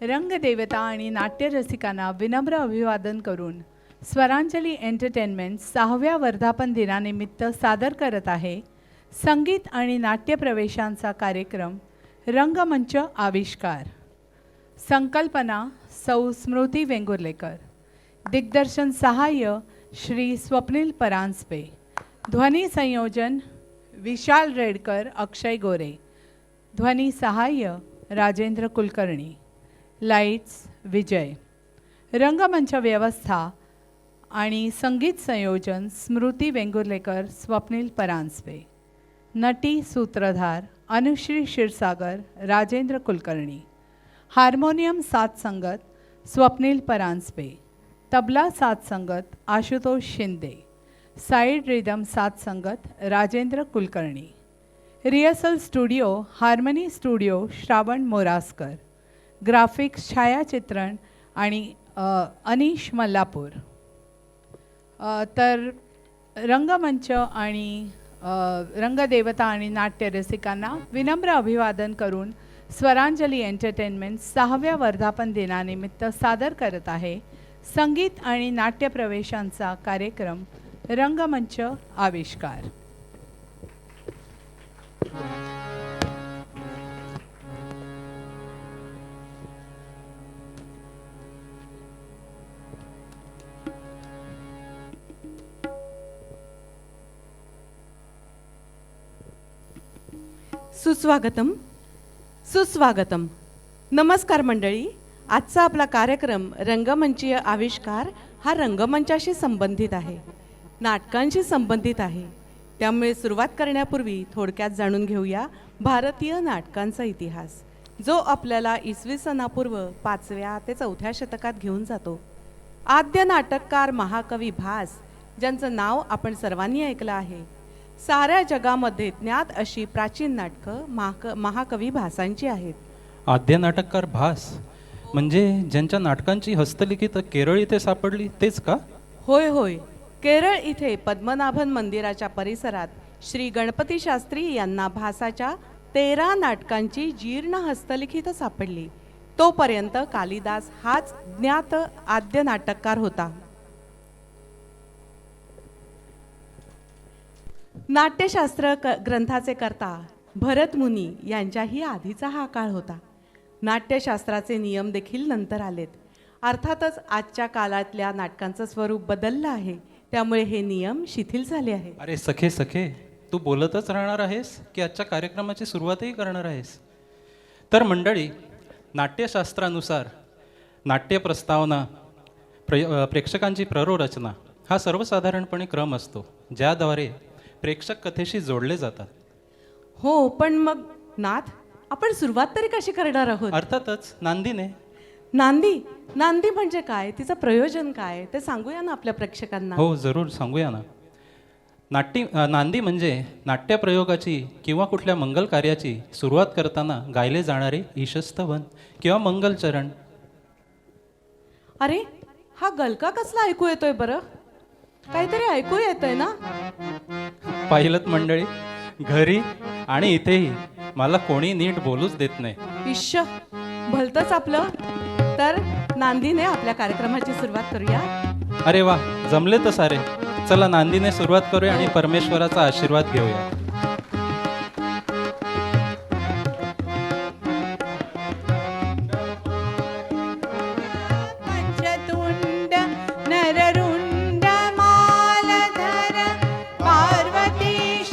रंगदेवता आणि नाट्यरसिकांना विनम्र अभिवादन करून स्वरांजली एंटरटेनमेंट 6व्या वर्धापन दिनानिमित्त सादर करत आहे संगीत आणि नाट्यप्रवेशांचा कार्यक्रम रंगमंच आविष्कार. संकल्पना सौ स्मृती वेंगुर्लेकर. दिग्दर्शन सहाय्य श्री स्वप्नील परांजपे. ध्वनी संयोजन विशाल रेडकर, अक्षय गोरे. ध्वनी सहाय्य राजेंद्र कुलकर्णी. लाइट्स विजय. रंगमंच व्यवस्था आणि संगीत संयोजन स्मृती वेंगुर्लेकर, स्वप्नील परांजपे. नटी सूत्रधार अनुश्री क्षीरसागर, राजेंद्र कुलकर्णी. हार्मोनियम साथ संगत स्वप्नील परांजपे. तबला साथ संगत आशुतोष शिंदे. साइड रिदम साथ संगत Rajendra Kulkarni. Rehearsal studio harmony studio Shravan Moraskar. Graphics छायाचित्रण आणि अनिश मल्लापूर. तर रंगमंच आणि रंगदेवता आणि नाट्यरसिकांना विनम्र अभिवादन करून स्वरांजली एंटरटेनमेंट 6व्या वर्धापन दिनानिमित्त सादर करत आहे संगीत आणि नाट्यप्रवेशांचा कार्यक्रम रंगमंच आविष्कार. सुस्वागतम सुस्वागतम. नमस्कार मंडळी. आजचा आपला कार्यक्रम रंगमंचीय आविष्कार हा रंगमंचाशी संबंधित आहे, नाटकांशी संबंधित आहे. त्यामुळे सुरुवात करण्यापूर्वी थोडक्यात जाणून घेऊया भारतीय नाटकांचा इतिहास, जो आपल्याला इसवी सनापूर्व 5व्या ते 4थ्या शतकात घेऊन जातो. आद्य नाटककार महाकवी भास, ज्यांचं नाव आपण सर्वांनी ऐकलं आहे. साऱ्या जगामध्ये ज्ञात अशी प्राचीन नाटकं महाकवी भासांची आहेत. आद्य नाटककार भास म्हणजे ज्यांच्या नाटकांची हस्तलिखित केरळ इथे सापडली तेच का? होय होय. केरळ इथे पद्मनाभन मंदिराच्या परिसरात श्री गणपती शास्त्री यांना भासाच्या 13 नाटकांची जीर्ण हस्तलिखित सापडली. तोपर्यंत कालिदास हाच ज्ञात आद्य नाटककार होता. नाट्यशास्त्र ग्रंथाचे कर्ता भरत मुनी यांच्याही आधीचा हा काळ होता. नाट्यशास्त्राचे नियम देखील नंतर आलेत. अर्थातच आजच्या काळातल्या नाटकांचं स्वरूप बदललं आहे, त्यामुळे हे नियम शिथिल झाले आहेत. अरे सखे सखे, तू बोलतच राहणार आहेस की आजच्या कार्यक्रमाची सुरुवातही करणार आहेस? तर मंडळी, नाट्यशास्त्रानुसार नाट्य प्रस्तावना, प्रेक्षकांची प्ररोरचना हा सर्वसाधारणपणे क्रम असतो, ज्याद्वारे प्रेक्षक कथेशी जोडले जातात. हो, पण मग नाथ, आपण सुरुवात तरी कशी करणार आहोत? अर्थातच नांदीने. नांदी नांदी म्हणजे काय, तिचं प्रयोजन काय ते सांगूया ना आपल्या प्रेक्षकांना. हो, जरूर सांगूया ना. नांदी म्हणजे नाट्यप्रयोगाची किंवा कुठल्या मंगल कार्याची सुरुवात करताना गायले जाणारे ईशस्तवन किंवा मंगलचरण. अरे, हा गलका कसला ऐकू येतोय बरं? काहीतरी ऐकू येतंय ना? पाहिलंत मंडळी, घरी आणि इथेही मला कोणी नीट बोलूच देत नाही. इश्श, भलतंच आपलं. तर नांदीने आपल्या कार्यक्रमाची सुरुवात करूया. अरे वा, जमले तर सारे. चला नांदीने सुरुवात करूया आणि परमेश्वराचा आशीर्वाद घेऊया. पंचतुंड नररुंड मालधर पार्वतीश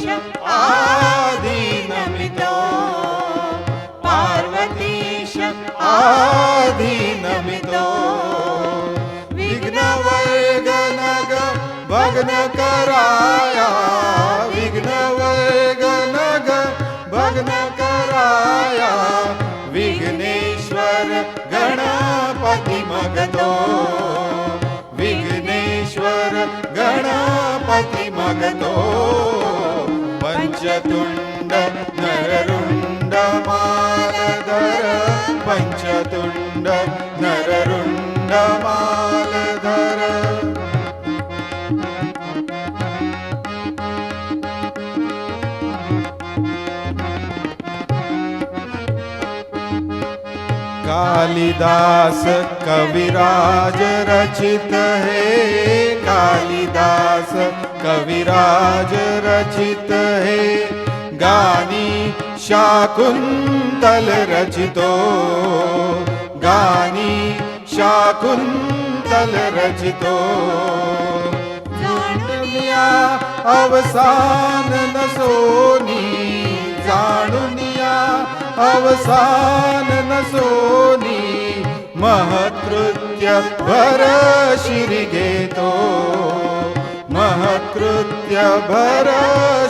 आदिनमितो पार्वतीश आदिनमितो विघ्नवर्गनग भग्नकराया विघ्नवर्गनग भग्नकराया विघ्नेश्वर गणपति मगतो विघ्नेश्वर गणपति मगतो पंचतुंड नररुंड मालधर पंचतुंड नररुंड मालधर. कालिदास कविराज रचित है, कालिदास कविराज रचित है। गानी शाकुंतल रचितो, गानी शाकुंतल रचितो। जाणुनिया अवसान नसोनी, जाणुनिया अवसान नसोनी। महत्कृत्य भर शिरी घेतो, महत्कृत्य भर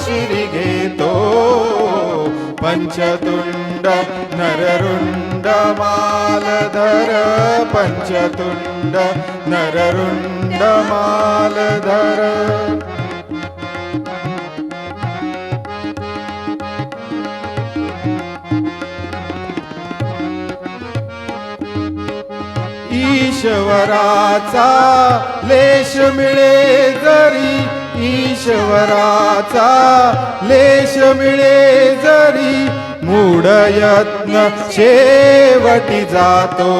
शिरी घेतो। पंचतुंड नररुंड मालधर, पंचतुंड नररुंड मालधर। ईश्वराचा लेश मिळे जरी, ईश्वराचा लेश मिळे जरी। मूढ यत्न शेवटी जातो,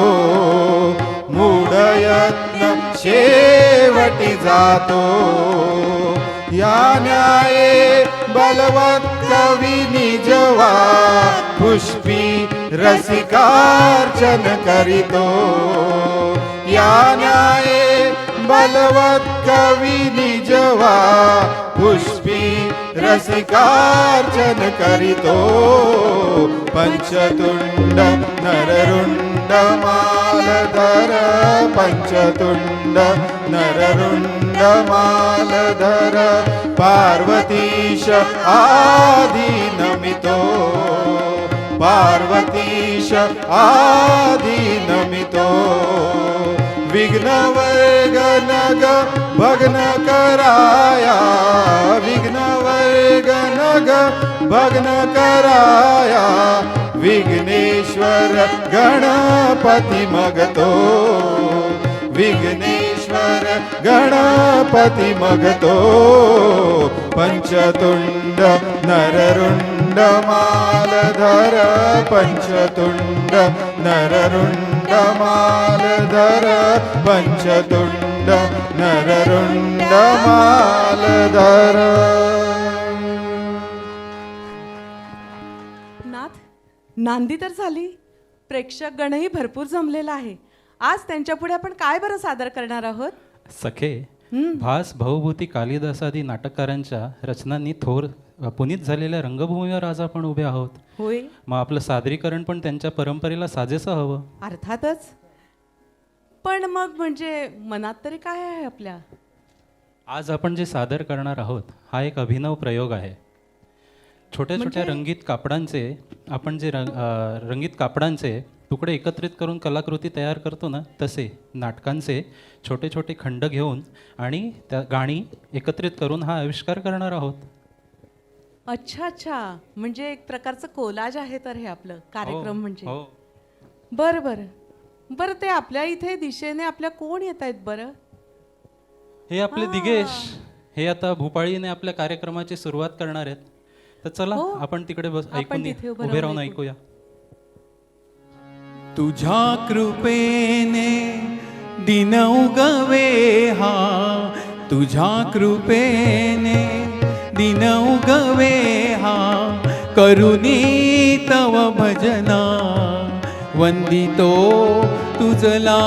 मूढ यत्न शेवटी जातो। या न्याये बलवत कवी निजवा, पुष्पी रसिकार्चन करितो। या न्याये बलवत कवी निजवा, पुष्पी रसिकार्चन करितो। पंचतुंड नररुंड मालधर, पंचतुंड नररुंड मालधर। पार्वतीश आदि नमितो, पार्वतीश आदि नमितो। विघ्न वर्ग नग भग्न कराया, विघ्न वर्ग नग भग्न कराया। विघ्नेश्वर गणपति मगतो, विघ्नेश्वर गणपति मगतो। पंचतुंड नररुंड मालधर, पंचतुंड नररुंड मालधर। पंचतुंड नररुंड मालधर। नाथ, नांदी तर झाली, प्रेक्षक गणही भरपूर जमलेला आहे। आज त्यांच्या पुढे आपण काय बरं सादर करणार आहोत? सखे, भास भाऊभूती कालिदासादी नाटककारांच्या रचनांनी थोर पुनीत झालेल्या रंगभूमीवर आज आपण उभे आहोत। होय, मग आपलं सादरीकरण पण त्यांच्या परंपरेला साजेसं हवं। अर्थातच। पण मग म्हणजे मनात तरी काय आहे आपल्या? आज आपण जे सादर करणार आहोत हा एक अभिनव प्रयोग आहे। छोट्या छोट्या रंगीत कापडांचे आपण जे रंगीत कापडांचे तुकडे एकत्रित करून कलाकृती तयार करतो ना, तसे नाटकांचे छोटे छोटे खंड घेऊन आणि त्या गाणी एकत्रित करून हा आविष्कार करणार आहोत। अच्छा अच्छा, म्हणजे एक प्रकारचं कोलाज आहे तर हे आपलं कार्यक्रम म्हणजे। हो, बरं बरं बरं, ते आपल्या इथे दिशेने आपल्या कोण येत आहेत बरं? हे आपले दिगेश, हे आता भूपाळीने आपल्या कार्यक्रमाची सुरुवात करणार आहेत। तर चला हो, आपण तिकडे आपण तिथे उभे राहून ऐकूया। तुझ्या कृपेने दिन उगवे हा, तुझ्या कृपेने दिन उगवे हा। करुणी तव भजना वंदितो तुझला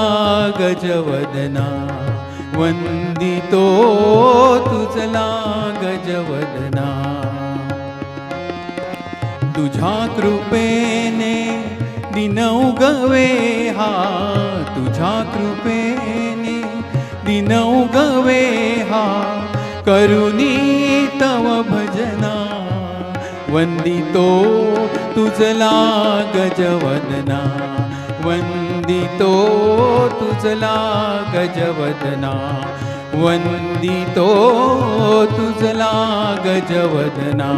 गजवदना, वंदितो तुझला गजवदना। तुझ्या कृपेने दिन उगवे हा, तुझ्या कृपेने दिन उगवे हा। करुणी तव भजना वंदितो तुझला गजवदना, वंदितो तुझला गजवदना, वंदितो तुझला गजवदना।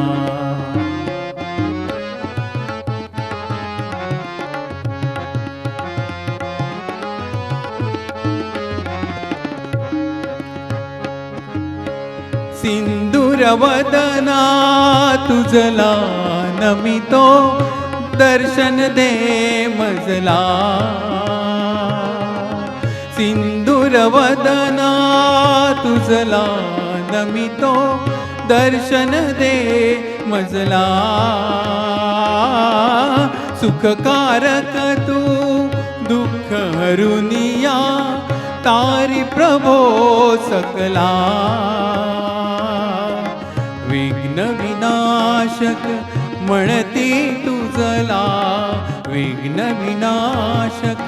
सिंदूरवदना तुझला नमितो, दर्शन दे मजला सिंदूर वदना तुझला नमितो दर्शन दे मजला सुखकारक तू दुःख हरुनिया तारी प्रभो सकला विघ्न विनाशक म्हणती तुझला विघ्न विनाशक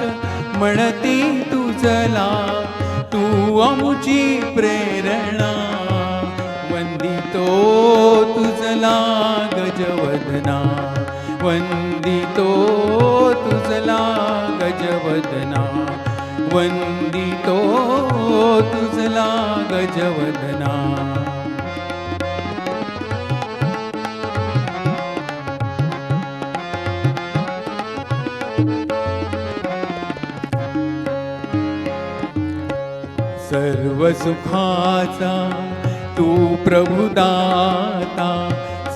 म्हणती तुझला तू अमुची प्रेरणा वंदितो तुझला गजवदना वंदितो तुझला गजवदना वंदितो तुझला गजवदना सर्व सुखाचा तू प्रभुदाता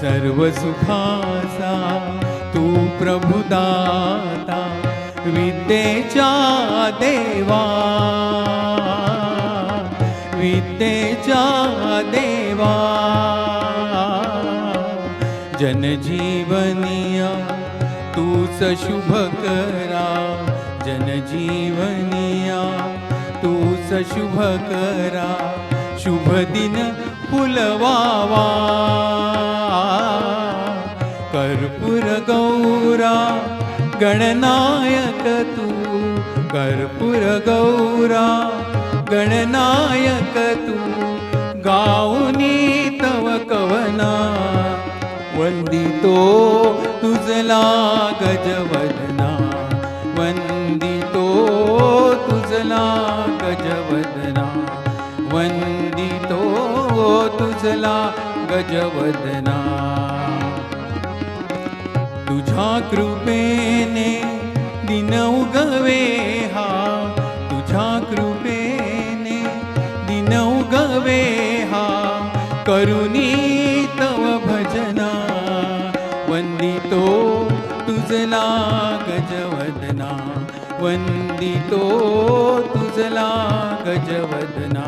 सर्व सुखाचा तू प्रभुदाता विद्येच्या देवा विद्येच्या देवा जनजीवनिया तूच शुभ करा जनजीवनिया तूच शुभ करा शुभ दिन फुलवावा कर्पूर गौरा गणनायक तू कर्पूर गौरा गणनायक तू गाऊनी तव कवना वंदितो तुझला गजवदना वंदितो तुझला गजवदना वंदितो तुझला गजवदना तुझ्या कृपेने दिन उगवे हा तुझ्या कृपेने दिन उगवे हा करुणी तव भजना वंदितो तुझला गजवदना वंदितो तुझला गजवदना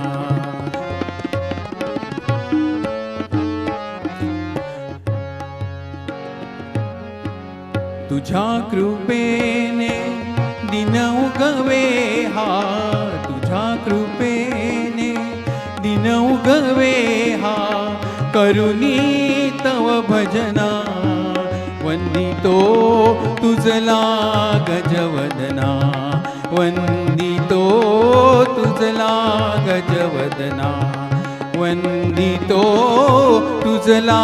तुझ्या कृपेने दिन उगवे हा तुझ्या कृपेने दिन उगवे हा करुणी तव भजना वंदितो तुझला गजवदना वंदितो तुझला गजवदना वंदितो तुझला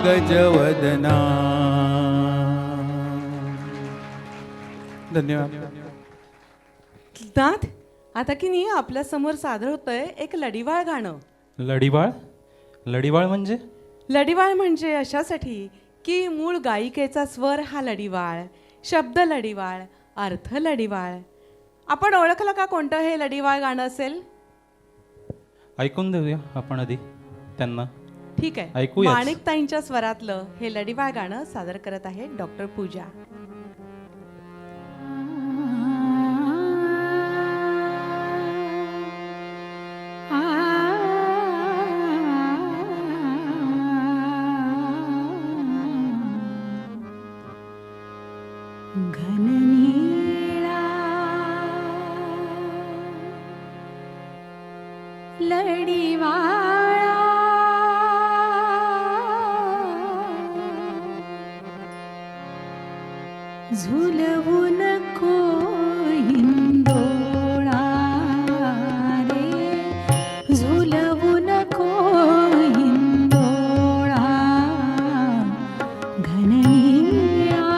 गजवदना धन्यवाद. नाथ आता की नाही आपल्या समोर सादर होतंय एक लढीवाळ गाणं. लढीवाळ लढीवाळ म्हणजे लढीवाळ म्हणजे अशासाठी की मूळ गायिकेचा स्वर हा लढीवाळ, शब्द लढीवाळ, अर्थ लढीवाळ. आपण ओळखलं का कोणतं हे लढीवाळ गाणं असेल? ऐकून देऊया आपण आधी त्यांना. ठीक आहे, ऐकूयाच. माणिकताईंच्या स्वरातलं हे लढीवाळ गाणं सादर करत आहे डॉक्टर पूजा. घननीळा लढीवाळा झुलवू नको हिंदोळा रे झुलवू नको हिंदोळा घननीळा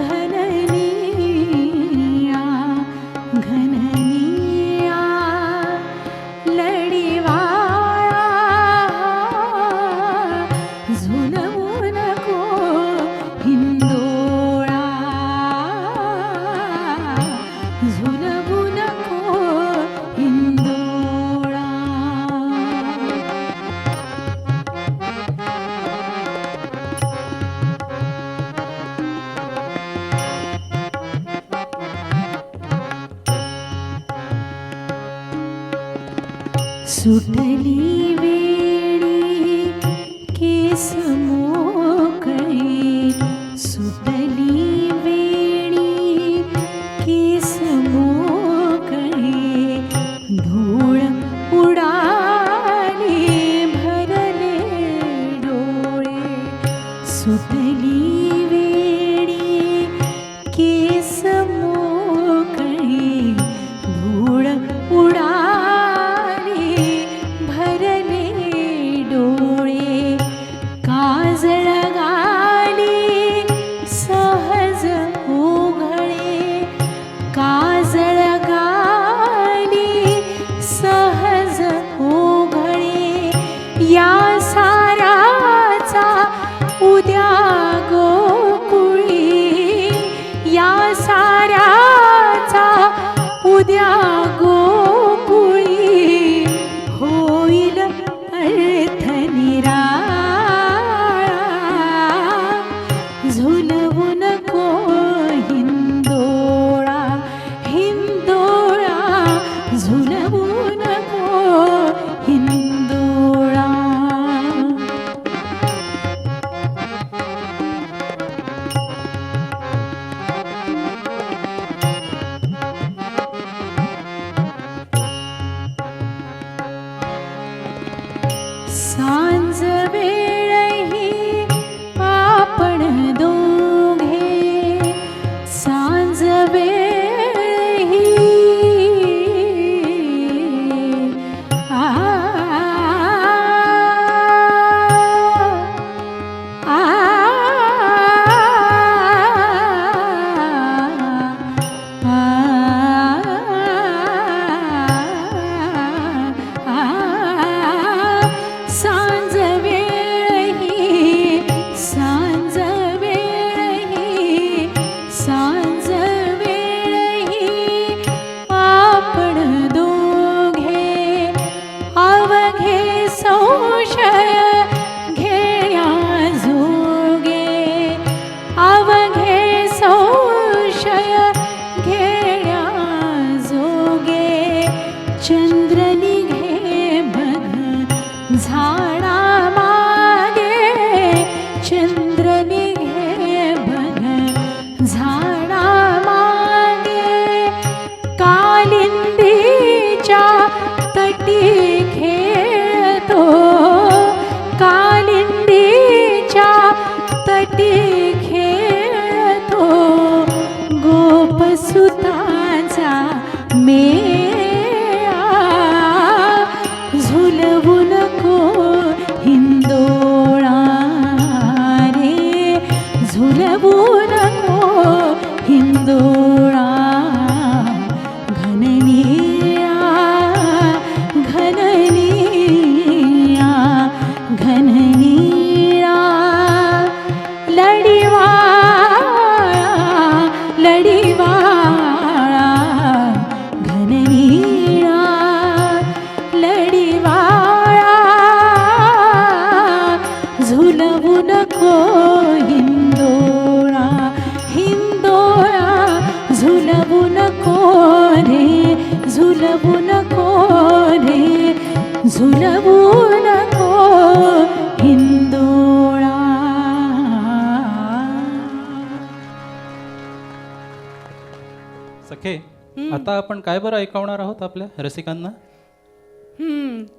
घननीळा घननीळा लढीवाळा झुलवू नको हिंदोळा सुटली वेळी केस मोकळे, सुटली वेळी केस मोकळे, धूळ उडाली भरले डोळे, सुटली वेळी केस मोकळे, धूळ उडाली भरले डोळे, काजळ गाली सहज ओघळे, काजळ गाली सहज ओघळे, या साऱ्याचा उद्या गोकुळी, या साऱ्याचा उद्या गोकुळी, होईल अर्थ निराळा, झुलवू नको हिंदोळा, हिंदोळा, झुलवू नको हिंदोळा. सांज वेळही आपण दोघे, सांज वेळही आ, आ, सांज वेळही, सांज वेळही, सांज वेळही आपण दोघे, अवघे संशय घेण्या जोगे, अवघे संशय घेण्या जोगे, चंद्र निघे बघ झाडा मागे, चंद्र निघे बघ झाडा मागे, कालिंदीच्या तटी खेळतो, कालिंदीच्या तटी खेळतो, गोपसुताचा मेळा, झुलवू नको हिंदोळा रे, झुलवू नको हिंदोळा, घननिळा, घननिळा, घननिळा, लढिवाळा, लढिवाळा, घननिळा, लढिवाळा, झुलवू नको हिंदोळा, हिंदोळा, झुलवू नको रे, झुलवू नको रे, झुलवू नको हिंदोळा. सखे, आता आपण काय बरं ऐकवणार आहोत आपल्या रसिकांना?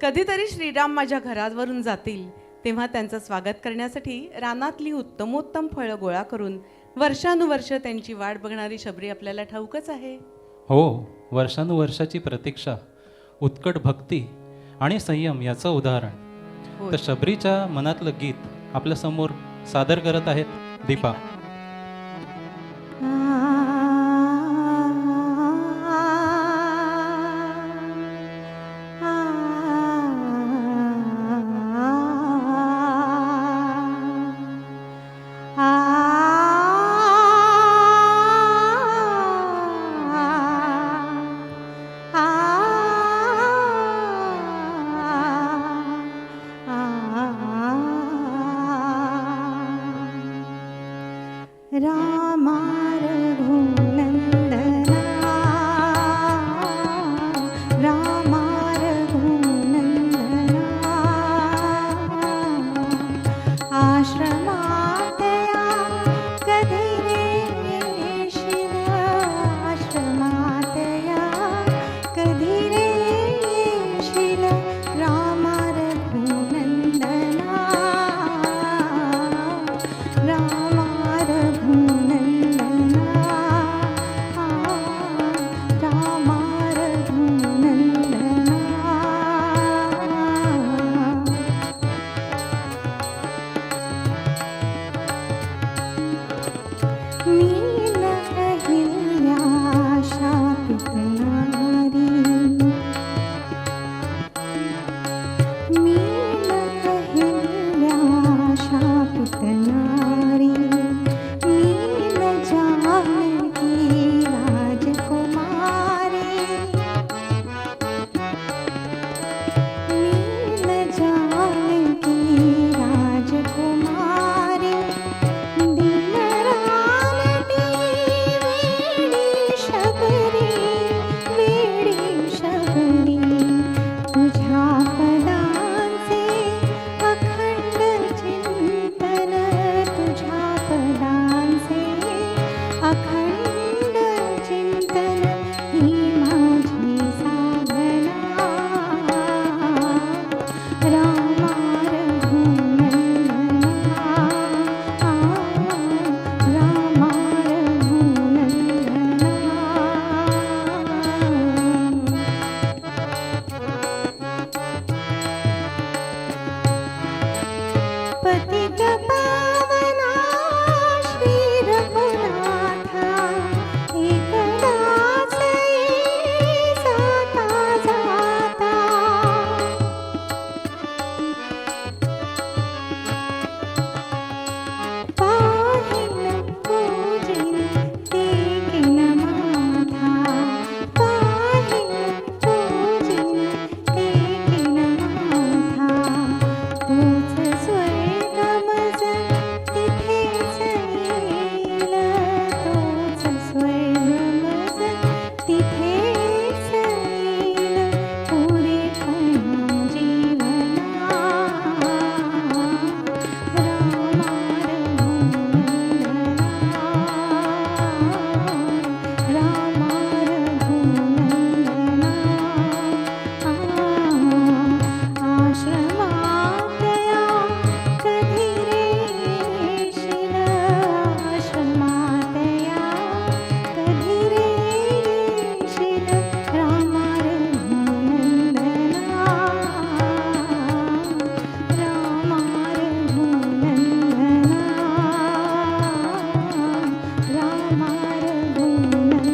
कधीतरी श्रीराम माझ्या घरावरून जातील तेव्हा त्यांचं स्वागत करण्यासाठी रानातली उत्तमोत्तम फळं गोळा करून वर्षानुवर्ष त्यांची वाट बघणारी शबरी आपल्याला ठाऊकच आहे. हो, वर्षानुवर्षाची प्रतीक्षा, उत्कट भक्ती आणि संयम याचं उदाहरण. तर शबरीच्या मनातलं गीत आपल्या समोर सादर करत आहेत दीपा. रामा रघुनंदना, रामा रघुनंदना, मीन अहिल्या शापितणारी मीन अहिल्या शापितणारी मीन जानकी राजकुमारी मीन जानकी राजकुमारी दिनरानटी वेडी शबरी तुझ्या पदांचे अखंड चिंतन तुझ्या पदांचे अखंड चिंतन ही माझी साधना रामा रघुनंदना रामा रघुनंदना पतित पावना श्री रघुनाथा एकदाच ये जाता जाता पाहिन पूजिन ते किन माथा पाहिन पूजिन ते किन माथा तूच स्वर्ग मज तिथेच येईल तूच स्वर्ग मज तिथेच येईल पुरेपणा जीवना रामा रघुनंदना रामा रघुनंदना आश्रमातया कधी रे येशील आश्रमातया कधी रे येशील रामा रघुनंदना रामा रघुनंदना रामा रघुनंदना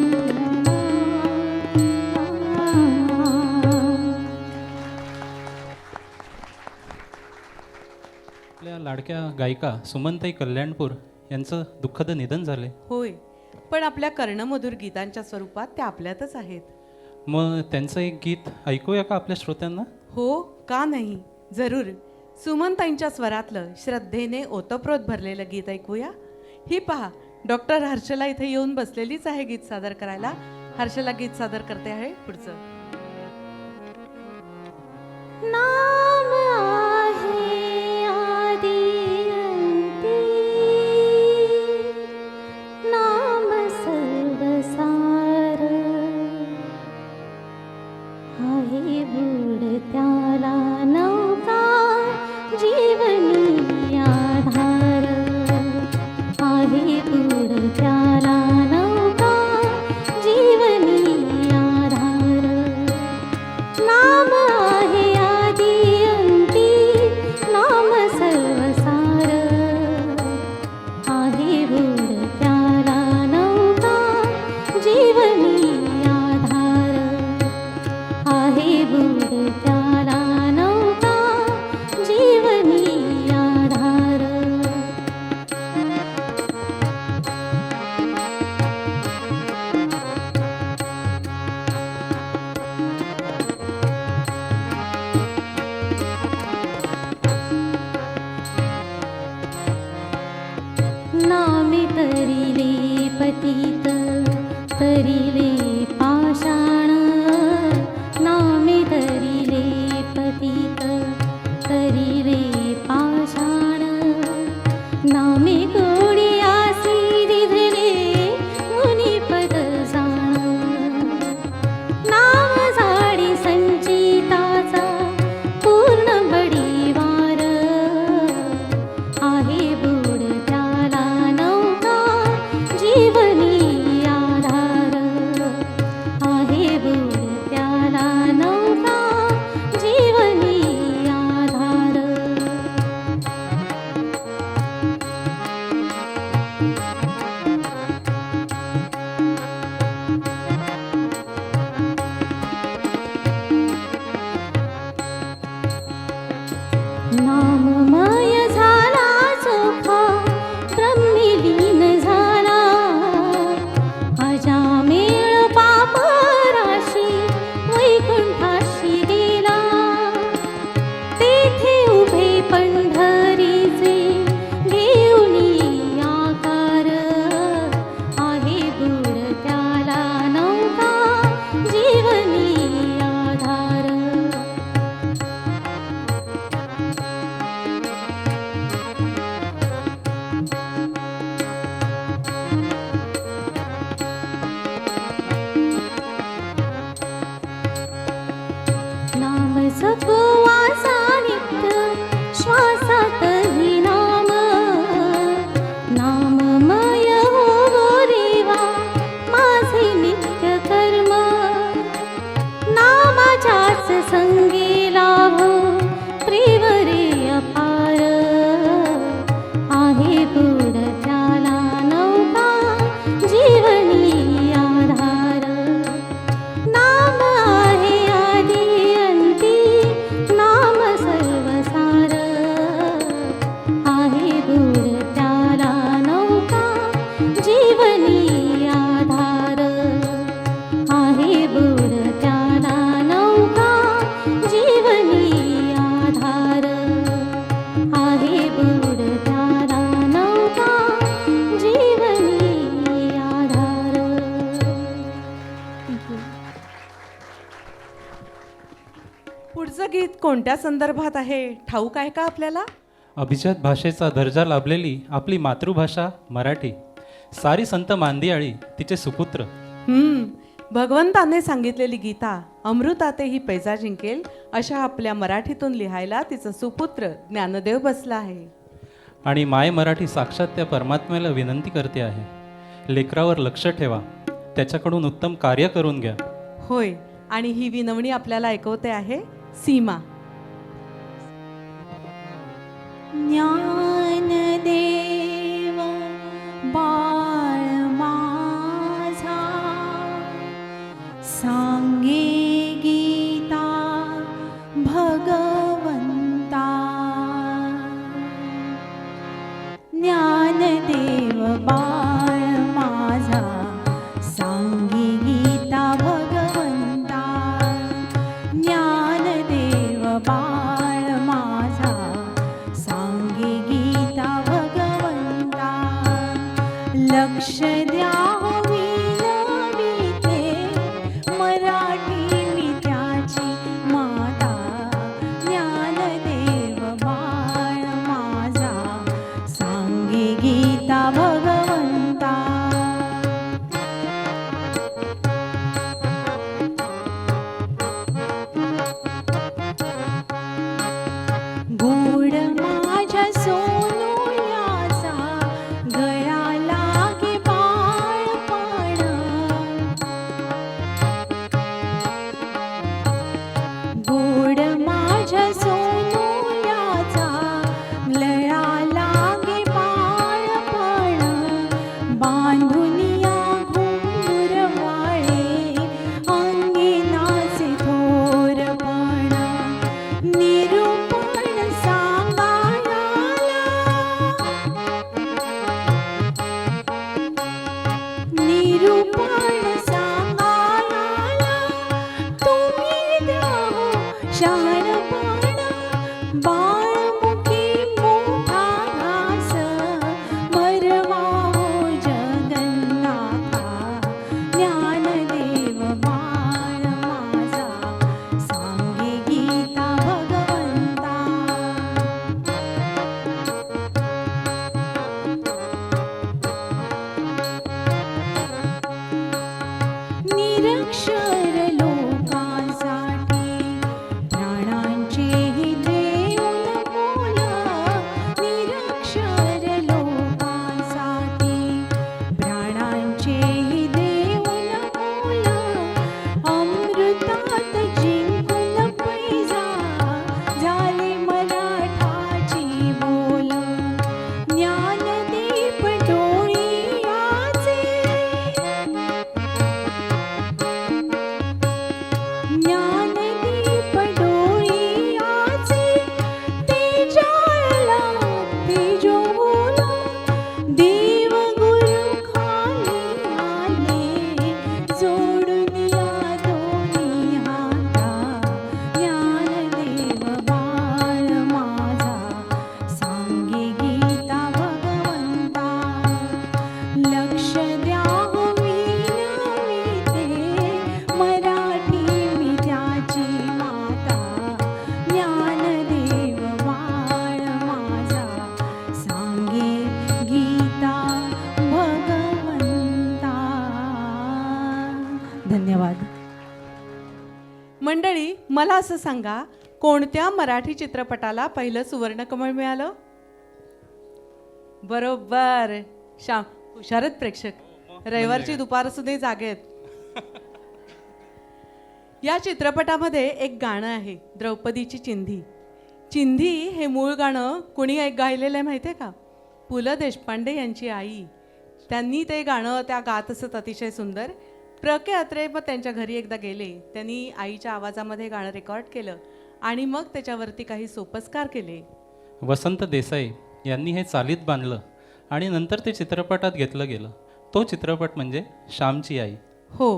आपल्या लाडक्या गायिका सुमनताई कल्याणपूर यांचं दुःखद निधन झाले. होय, पण आपल्या कर्णमधुर गीतांच्या स्वरूपात त्या आपल्यातच आहेत. मग त्यांचं एक गीत ऐकूया का आपल्या श्रोत्यांना? हो, का नाही, जरूर. सुमनताईंच्या स्वरातलं श्रद्धेने ओतप्रोत भरलेलं गीत ऐकूया. ही पहा, डॉक्टर हर्षला इथे येऊन बसलेलीच आहे गीत सादर करायला. हर्षला गीत सादर करते आहे पुढचं. नाम आहे आदिअंती नाम सर्वसार आहे बुडत्याला नौका जीवनी आधार आहे बुडत्याला नौका जीवनी आधार नाम आहे आदिअंती नाम सर्वसार आहे बुडत्याला नौका जीवनी आधार आहे बुडत्याला नौका जीवनी आधार नामे तरिले पतित तरिले पाषाण नामे तरिले पतित तरिले पाषाण नामे गोडी आसी दिधले मुनिपद जाण नाम झाडी संचिताचा पूर्ण बडीवार आहे बुडत्याला नौका जीवनी आधार जीवनी आधार आहे बुडत्याला नौका जीवनी आधार आहे बुडत्याला नौका जीवनी आधार. पुढचं गीत कोणत्या संदर्भात आहे ठाऊक आहे का आपल्याला? अभिजात भाषेचा दर्जा लाभलेली आपली मातृभाषा मराठी, सारी संत मांदियाळी तिचे सुपुत्र. भगवंताने सांगितलेली गीता अमृताते ही पैजा जिंकेल अशा आपल्या मराठीतून लिहायला तिचं सुपुत्र ज्ञानदेव बसला आहे. आणि माय मराठी साक्षात त्या परमात्म्याला विनंती करते आहे, लेकरावर लक्ष ठेवा, त्याच्याकडून उत्तम कार्य करून घ्या. होय, आणि ही विनवणी आपल्याला ऐकवते आहे सीमा. ज्ञानदेव बाळ माझा सांगे गीता भगवंता. ज्ञानदेव बाळ माझा सांगे गीता भगवंता. ज्ञानदेव बाळ माझा सांगे गीता भगवंता. लक्ष द्या हो विनविते मराठी मी त्याची माता. ज्ञानदेव बाळ माझा सांगे गीता भगवंता. गोड माझ्या सोनुल्याचा गळा लागे बाळपण. गोड माझ्या सोनुल्याचा गळा लागे बाळपण. बांधुनिया घुंगुर वाळे अंगिनाचे थोरपण. निरूपण सांगायला निरूपण सांगायला तुम्ही द्या हो शहाणपण. बाळमुखी मोठा घास भरवा हो जगन्नाथा. ज्ञानदेव बाळ माझा सांगे गीता भगवंता. निरक्षर लोकांसाठी प्राणांचे ही देऊन मोल. निरक्षर लोकांसाठी प्राणांचे ही देऊन मोल. अमृतात जिंकून पैजा झाले मराठाची बोल. ज्ञानदीप डोळी आचे ज्ञानदीप डोळी आचे तेजाळला तेजोला. देव गुरु खाली आले जोडून या दोन्ही हाता. ज्ञानदेव बाळ माझा सांगे गीता भगवंता. लक्ष द्या हो विनविते मराठी मी त्याची माता. ज्ञानदेव बाळ माझा सांगे गीता भगवंता. धन्यवाद. मंडळी, मला असं सांगा, कोणत्या मराठी चित्रपटाला पहिलं सुवर्णकमळ मिळालं? बरोबर, श्याम. हुशारच प्रेक्षक, रविवारची दुपार सुद्धा जागेत. या चित्रपटामध्ये एक गाणं आहे, द्रौपदीची चिंधी. चिंधी हे मूळ गाणं कुणी गायलेलं आहे माहिती आहे का? पु ल देशपांडे यांची आई. त्यांनी ते गाणं त्या गात असत अतिशय सुंदर. प्र के अत्रे मग त्यांच्या घरी एकदा गेले, त्यांनी आईच्या आवाजामध्ये गाणं रेकॉर्ड केलं आणि मग त्याच्यावरती काही सोपस्कार केले. वसंत देसाई यांनी हे चालीत बांधलं आणि नंतर ते चित्रपटात घेतलं गेलं. तो चित्रपट म्हणजे श्यामची आई. हो,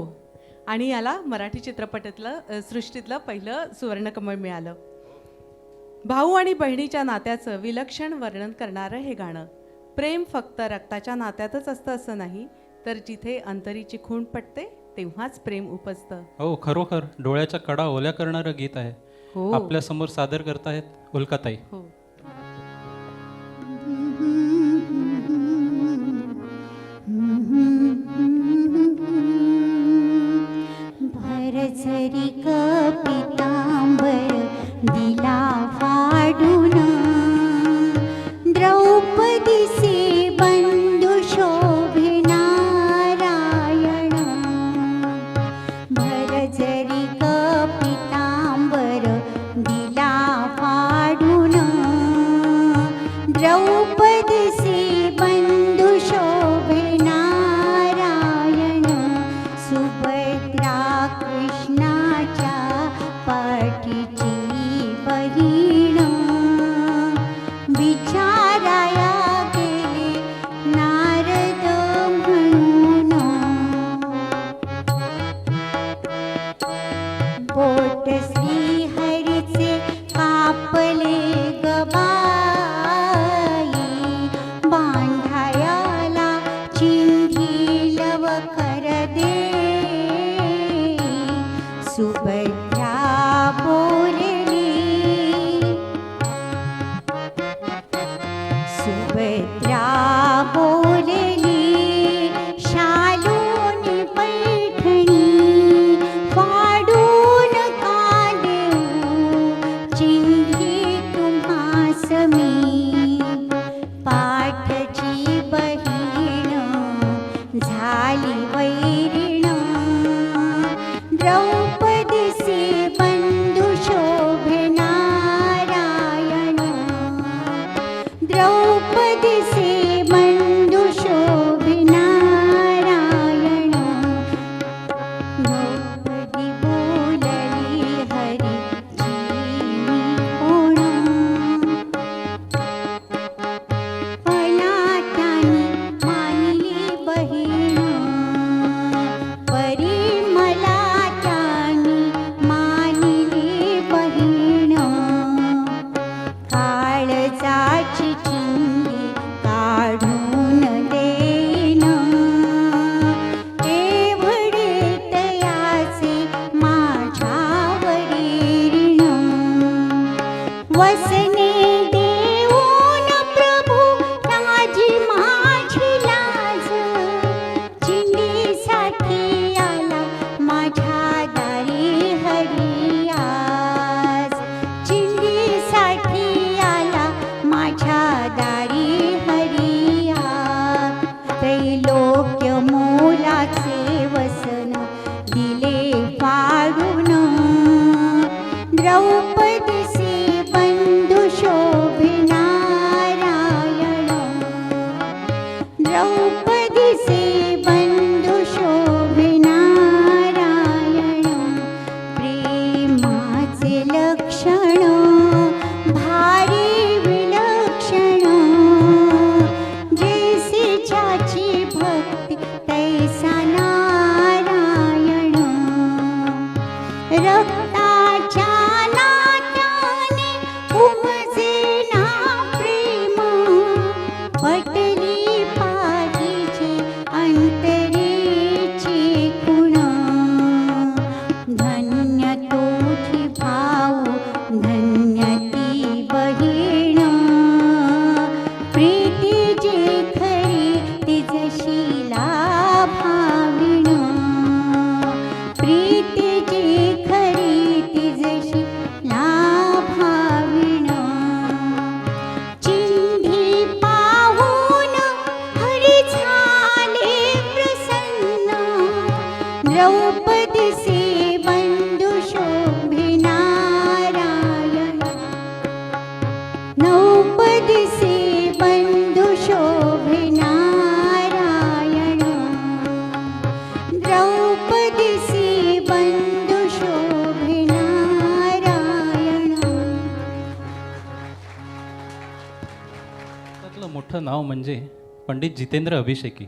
आणि याला मराठी चित्रपटातलं सृष्टीतलं पहिलं सुवर्णकमळ मिळालं. भाऊ आणि बहिणीच्या नात्याचं विलक्षण वर्णन करणारं हे गाणं. प्रेम फक्त रक्ताच्या नात्यातच असतं असं नाही, तर जिथे अंतरीची खूण पटते तेव्हाच प्रेम उपजतं. हो, खरोखर डोळ्याच्या कडा ओल्या करणारं गीत आहे. हो. आपल्या समोर सादर करतायत उल्काताई. हो. भरझरी कपितांबर दिला फाडून द्रौपदीसे बंधू शोभे नारायण. भरझरी कपितांबर दिला फाडून द्रौपदीसे बंधू शोभे नारायण. सुभद्रा कृष्णाच्या पाठीची बहीण विचाराया गेले नारद म्हणून. पोट श्रीहरीचे कापले गबाई बांधायाला चिंधी लवकर दे. सुभद्रा बोलली सुभद्रा बोलली शालून पैठणी फाडून का देऊ चिंधी तुम्हास मी. पाठची बहीण झाली वैरीण द्रौपदीसे बंधू शोभे नारायण. द्रौपदीसे बंधू शोभे नारायण. द्रौपदी बोलली हरीची मी कोण. अनाथानी मानली बहीण परी मला त्यानी मानली बहीण. काळजाची चिंधी काढून देईन एवढे तयाचे माझ्यावरील ऋण. वसने देऊन प्रभू ताजी माझी लाज चिंधीसाठी आला माझ्या दारी हरी आज. चिंधीसाठी आला माझ्या दारी हरी आज. त्रैलोक्य मोलाचे वसन दिले फाडून द्रौपदीसे बंधू शोभे नारायण. द्रौपदीसे बंधू शोभे नारायण. प्रेमाचे लक्षण भारी विलक्षण जैसे ज्याची भक्ती तैसा नारायण. रक्ताच्या नात्याने उमजे ना प्रेम पटली पाहिजे अंतरेची खुण. धन्य तुझी भाऊ धन्य ती बहीण प्रीती जे खरी ती जशी लाभाविण. प्रीती जे खरी ती जशी लाभाविण. चिंधी पाहून हरी झाले प्रसन्न द्रौपदीसे बंधू शोभे नारायण. द्रौपदीसे बंधू शोभे नारायण. द्रौपदीसे बंधू शोभे नारायण. त्यातलं मोठं नाव म्हणजे पंडित जितेंद्र अभिषेकी.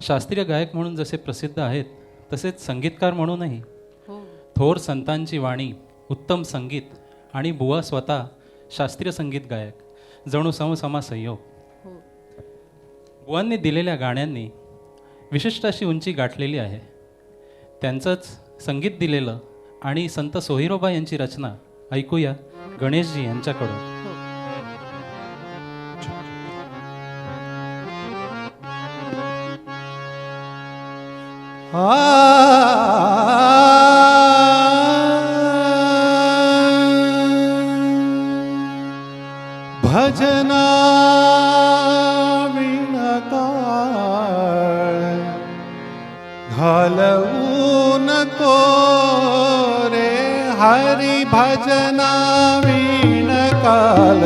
शास्त्रीय गायक म्हणून जसे प्रसिद्ध आहेत तसेच संगीतकार म्हणूनही थोर संतांची वाणी, उत्तम संगीत आणि बुवा स्वतः शास्त्रीय संगीत गायक, जणू समसमा संयोग. बुवांनी दिलेल्या गाण्यांनी विशिष्ट अशी उंची गाठलेली आहे. त्यांचंच संगीत दिलेलं आणि संत सोहिरोबा यांची रचना ऐकूया गणेशजी यांच्याकडून. भजना विणकाळ घालवू नको रे हरी, भजना विणकाळ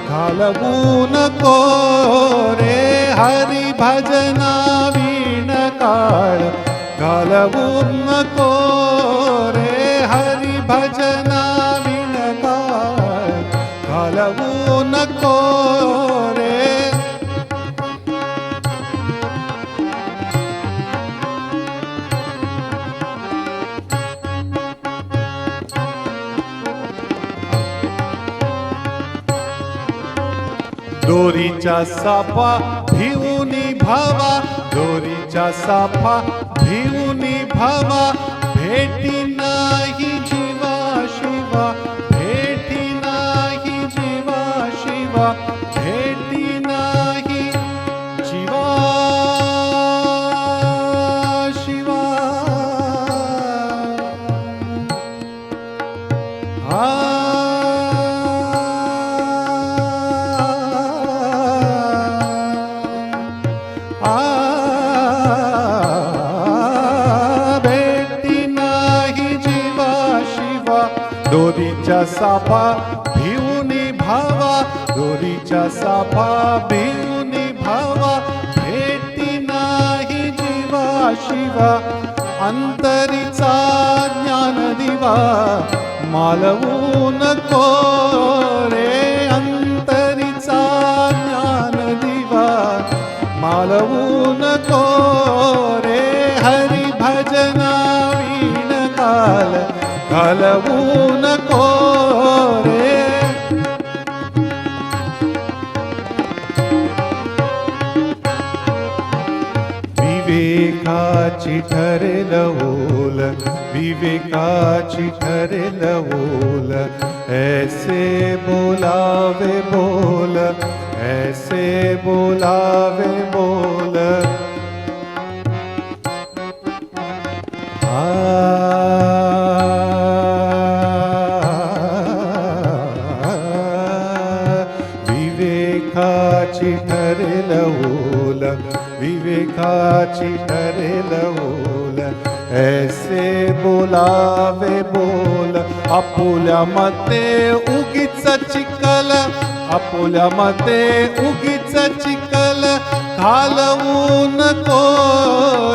घालवू नको रे हरी, भजना विणकाळ घालवू नको रे हरी, भजना विणकाळ घालवू नको रे. दोरीच्या साफा भिवूनी भावा, दोरीच्या साफा भिवूनी भावा, भेटी नाही जीवा शिवा, भेटी नाही जीवा शिवा, भेटी नाही जीवा शिवा. भेटी नाही जीवा शिवा, दोरीच्या साफा भिवूनी भावा, दोरीच्या साफा भिवूनी भावा, भेटी नाही जीवा शिवा. अंतरीचा ज्ञान दिवा मालवू नको रे, अंतरीचा ज्ञान दिवा मालवू नको रे हरी, भजना विणकाळ घालवू नको रे. विवेकाची ठरेल ओल, विवेकाची ठरेल ओल, ऐसे बोलावे बोल, ऐसे बोलावे बोल. विवेकाची ठरेल ओल, विवेकाची ठरेल ओल, ऐसे बोलावे बोल. आपुल्या मते उगीच चिकल, आपुल्या मते उगीच चिकल घालवू नको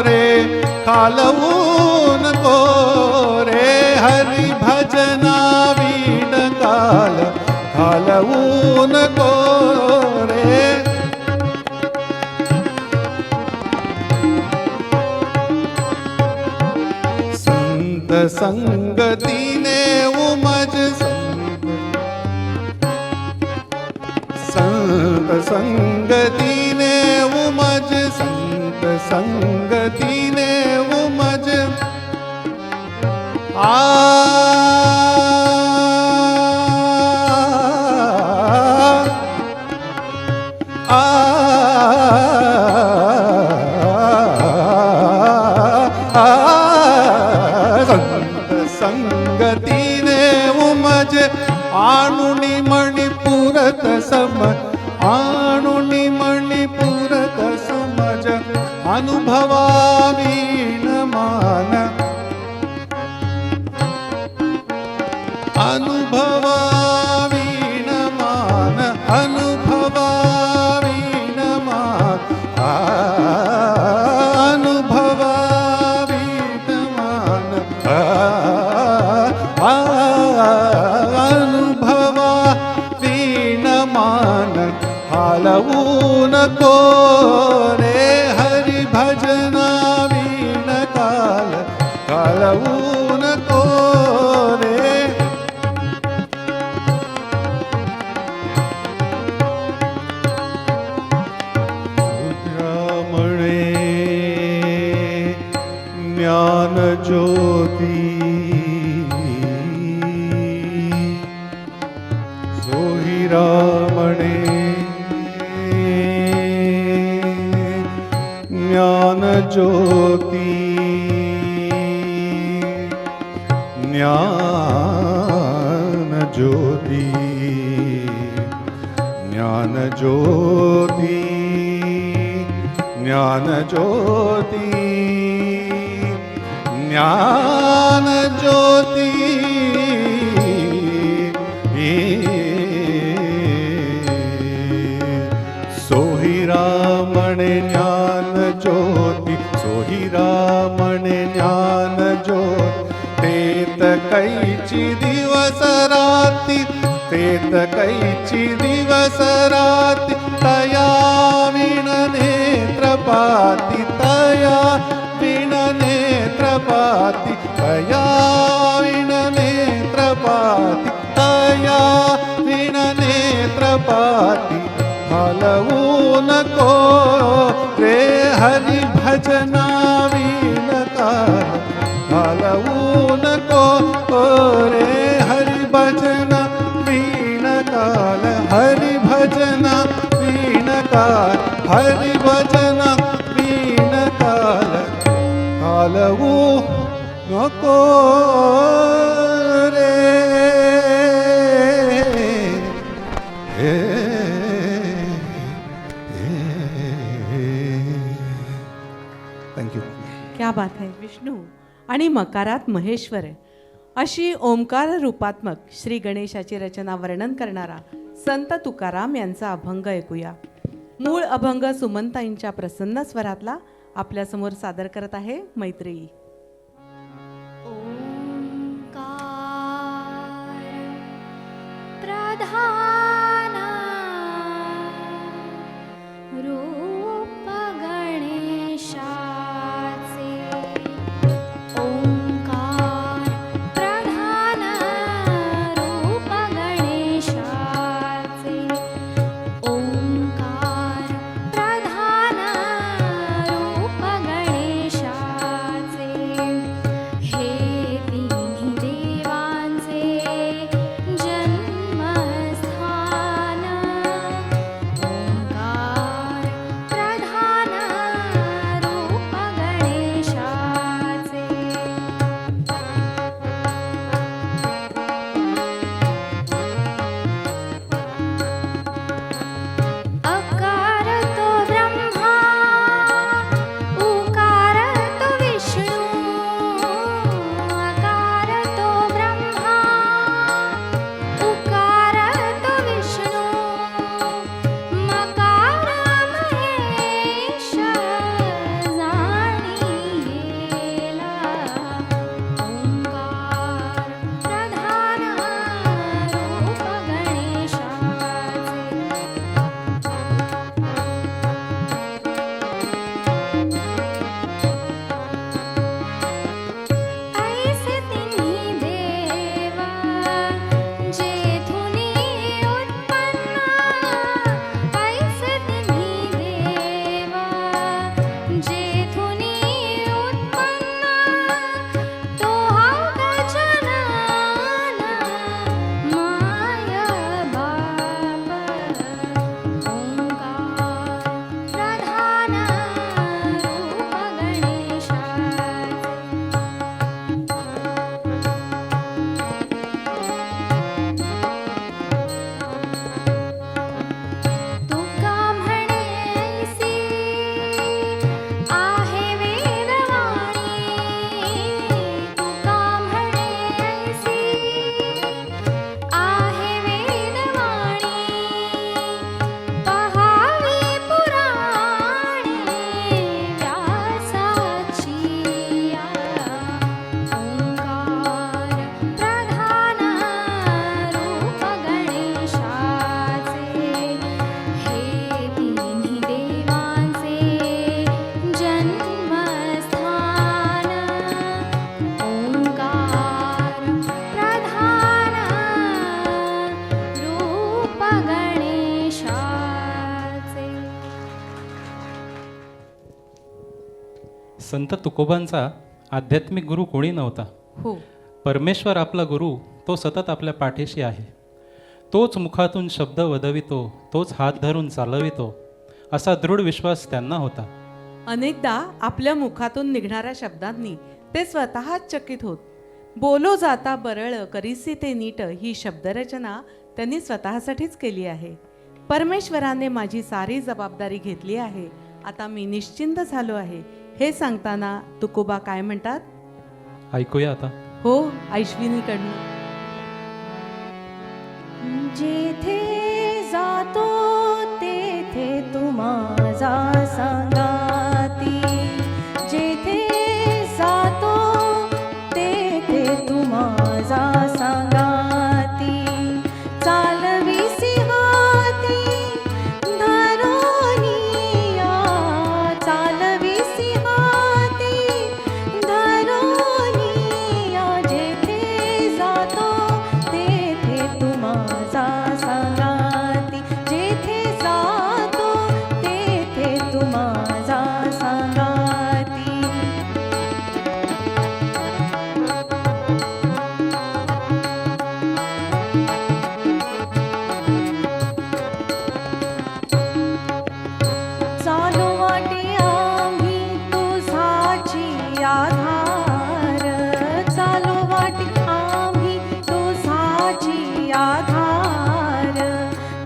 रे, घालवू नको रे हरी, भजना विणकाळ घालवू नको रे. संत संगतीने उमज, संत संगतीने उमज, संत संगतीने उमज. संगतीने उमज, आणुनी मणिपुरत समज, आणुनी मणिपुरत समज, अनुभवा मान, अनुभवा मान, अनुभवा मान, अनुभवा मान, अनुभवा मान. हालवू नको रे हरी, भज भजना वीण काल कालवू नको रे रुद्रामणे ज्ञान ज्योती सोहिरामणे ज्ञान ज्योती ज्ञान ज्योती ज्ञान ज्योती ज्ञान ज्योती ज्ञान ज्योती सोहिरामणे ज्ञान ज्योती सोहिरामणे ज्ञान ज्योती तेत कैची दिवस राती तेत कैची दिवस राती तया विण नेत्रपाती तया विण नेत्रपाती तया विण नेत्रपाती तया विण नेत्रपाती हलवू नको रे हरि भजना वीण काल हलवू नको रे हरि भजना वीण काल हरि भजना वीण काल हरि भजना वीण काल हलवू नको रे थँक्यू. क्या बात आहे. विष्णू आणि मकारात महेश्वर अशी ओंकार रूपात्मक श्री गणेशाची रचना वर्णन करणारा संत तुकाराम यांचा अभंग ऐकूया. मूळ अभंग सुमनताईंच्या प्रसन्न स्वरातला आपल्यासमोर सादर करत आहे मैत्रेयी. ओंकार प्रधान रूप गणेशाचे ओंकार प्रधान रूप गणेशाचे ओंकार प्रधान रूप गणेशाचे संत तुकोबांचा आध्यात्मिक गुरु कोणी नव्हता. हो, परमेश्वर आपला गुरु तो सतत आपल्या पाठीशी आहे. तोच मुखातून शब्द वदवितो, तोच हात धरून चालवितो, असा दृढ विश्वास त्यांना होता. अनेकदा आपल्या मुखातून निघणाऱ्या शब्दांनी ते स्वतःच चकित होत. बोलो जाता बरळ करीसी ते नीट ही शब्दरचना त्यांनी स्वतःसाठीच केली आहे. परमेश्वराने माझी सारी जबाबदारी घेतली आहे, आता मी निश्चिंत झालो आहे, हे सांगताना तुकोबा काय म्हणतात? ऐकूया आता. हो, ऐश्विनीकडनं. जेथे जातो तेथे तू माझा संगाती, जेथे जातो तेथे तू माझा संगाती, चालविसी हाती धरोनिया, चालविसी हाती धरोनिया, जेथे जातो तेथे तू माझा संगाती, जेथे जातो तेथे तू माझा संगाती. चालू वाटे आम्ही तुझाची आधार, चालू वाटे आम्ही तुझाची आधार,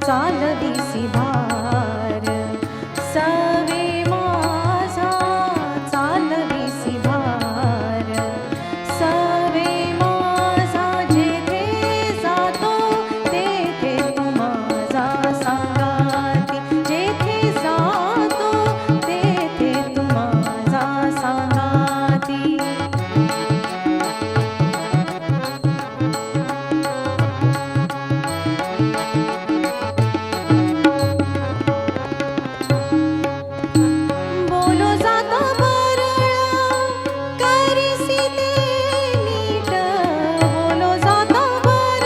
चालविसी भार सवे माझा, चालविसी भार सवे माझा, जेथे जातो तेथे तू माझा संगाती, जेथे जातो तेथे तू माझा संगाती. बोलो जाता बरळ करीसी ते नीट, बोलो जाता बरळ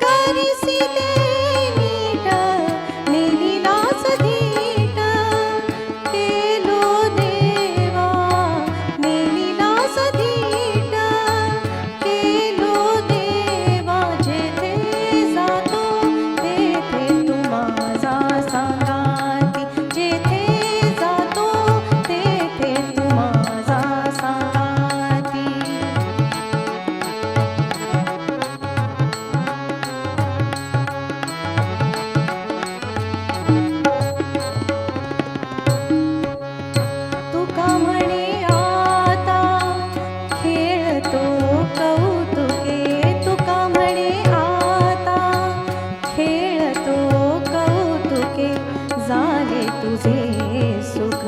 करीसी ते नीट, नेलिलाच धीट केलो देवा, नेलिलाच धीट केलो देवा, जेथे जातो तेथे तू माझा संगाती, जेथे जातो तेथे तू माझा संगाती. तुका म्हणे आता खेळतो कौतुके, तुका म्हणे आता खेळतो कौतुके, झाले तुझे सुख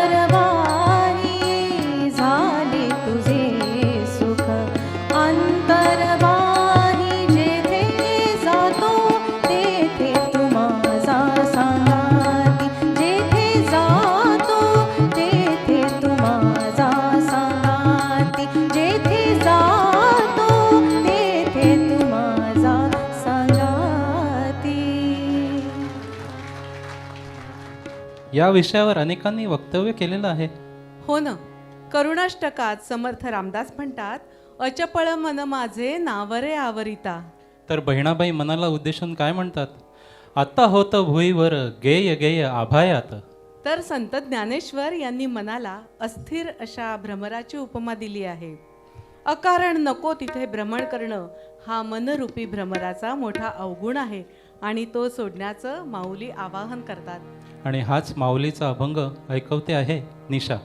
अंतर्वाही, झाले तुझे सुख अंतर्वाही, जेथे जातो तेथे तू माझा संगाती, जेथे जातो तेथे तू माझा संगाती, जेथे जातो तेथे तू माझा संगाती. या विषयावर अनेकांनी वक्तव्य केलेलं आहे. हो ना, करुणाष्टकात समर्थ रामदास म्हणतात, अचपळ मन माझे नावरे आवरिता. तर बहिणाबाई मनाला उद्देशून काय म्हणतात? आता होत भुईवर गेय गेय आभायात. तर संत ज्ञानेश्वर यांनी मनाला अस्थिर अशा भ्रमराची उपमा दिली आहे. अकारण नको तिथे भ्रमण करणं हा मनरूपी भ्रमराचा मोठा अवगुण आहे आणि तो सोडण्याचं माऊली आवाहन करतात. आणि हाच माऊलीचा अभंग ऐकवते आहे निशा.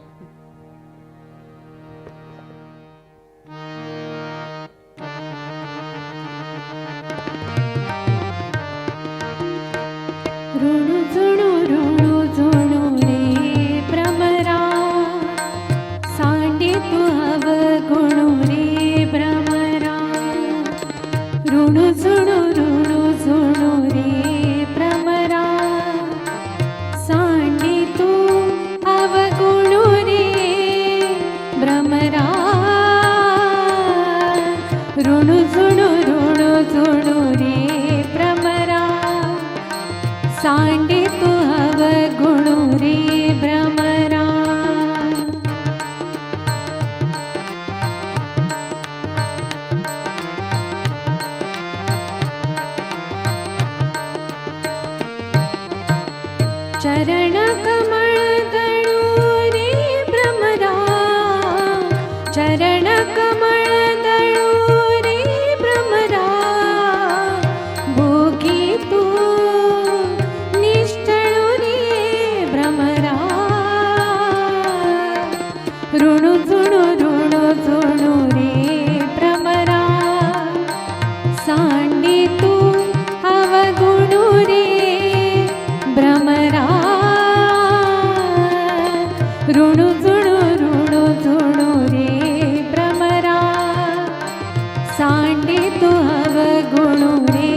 ऋणु झुणू रे भ्रमरा, सांडे तू अवगुणू रे भ्रमरा. ऋणु झुणू रे भ्रमरा, सांडे तू अवगुणू ऋणु झुणु झुणु रे भ्रमरा सांडी तू अवगुणु रे भ्रमरा ऋणु झुणु रे भ्रमरा सांडी तू अवगुणु रे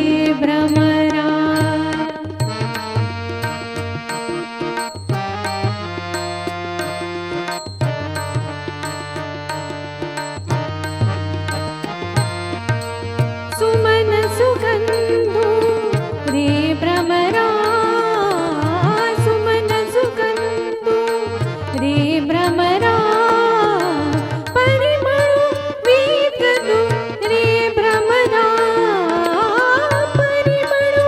भ्रमरा सुमन सुगंधु रे भ्रमरा सुमन सुगंधु रे भ्रमरा परिमळु वीतदु रे भ्रमरा परिमळु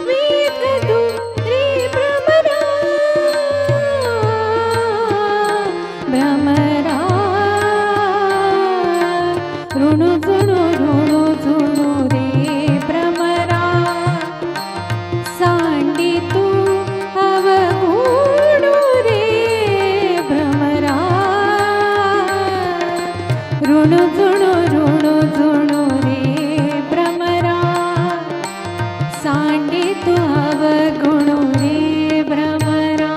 वीतदु रे भ्रमरा भ्रमरा ऋणु झुणु रे भ्रमरा सांडी तू अवगुणु रे भ्रमरा ऋणु झुणु रे भ्रमरा सांडी तू अवगुणु रे भ्रमरा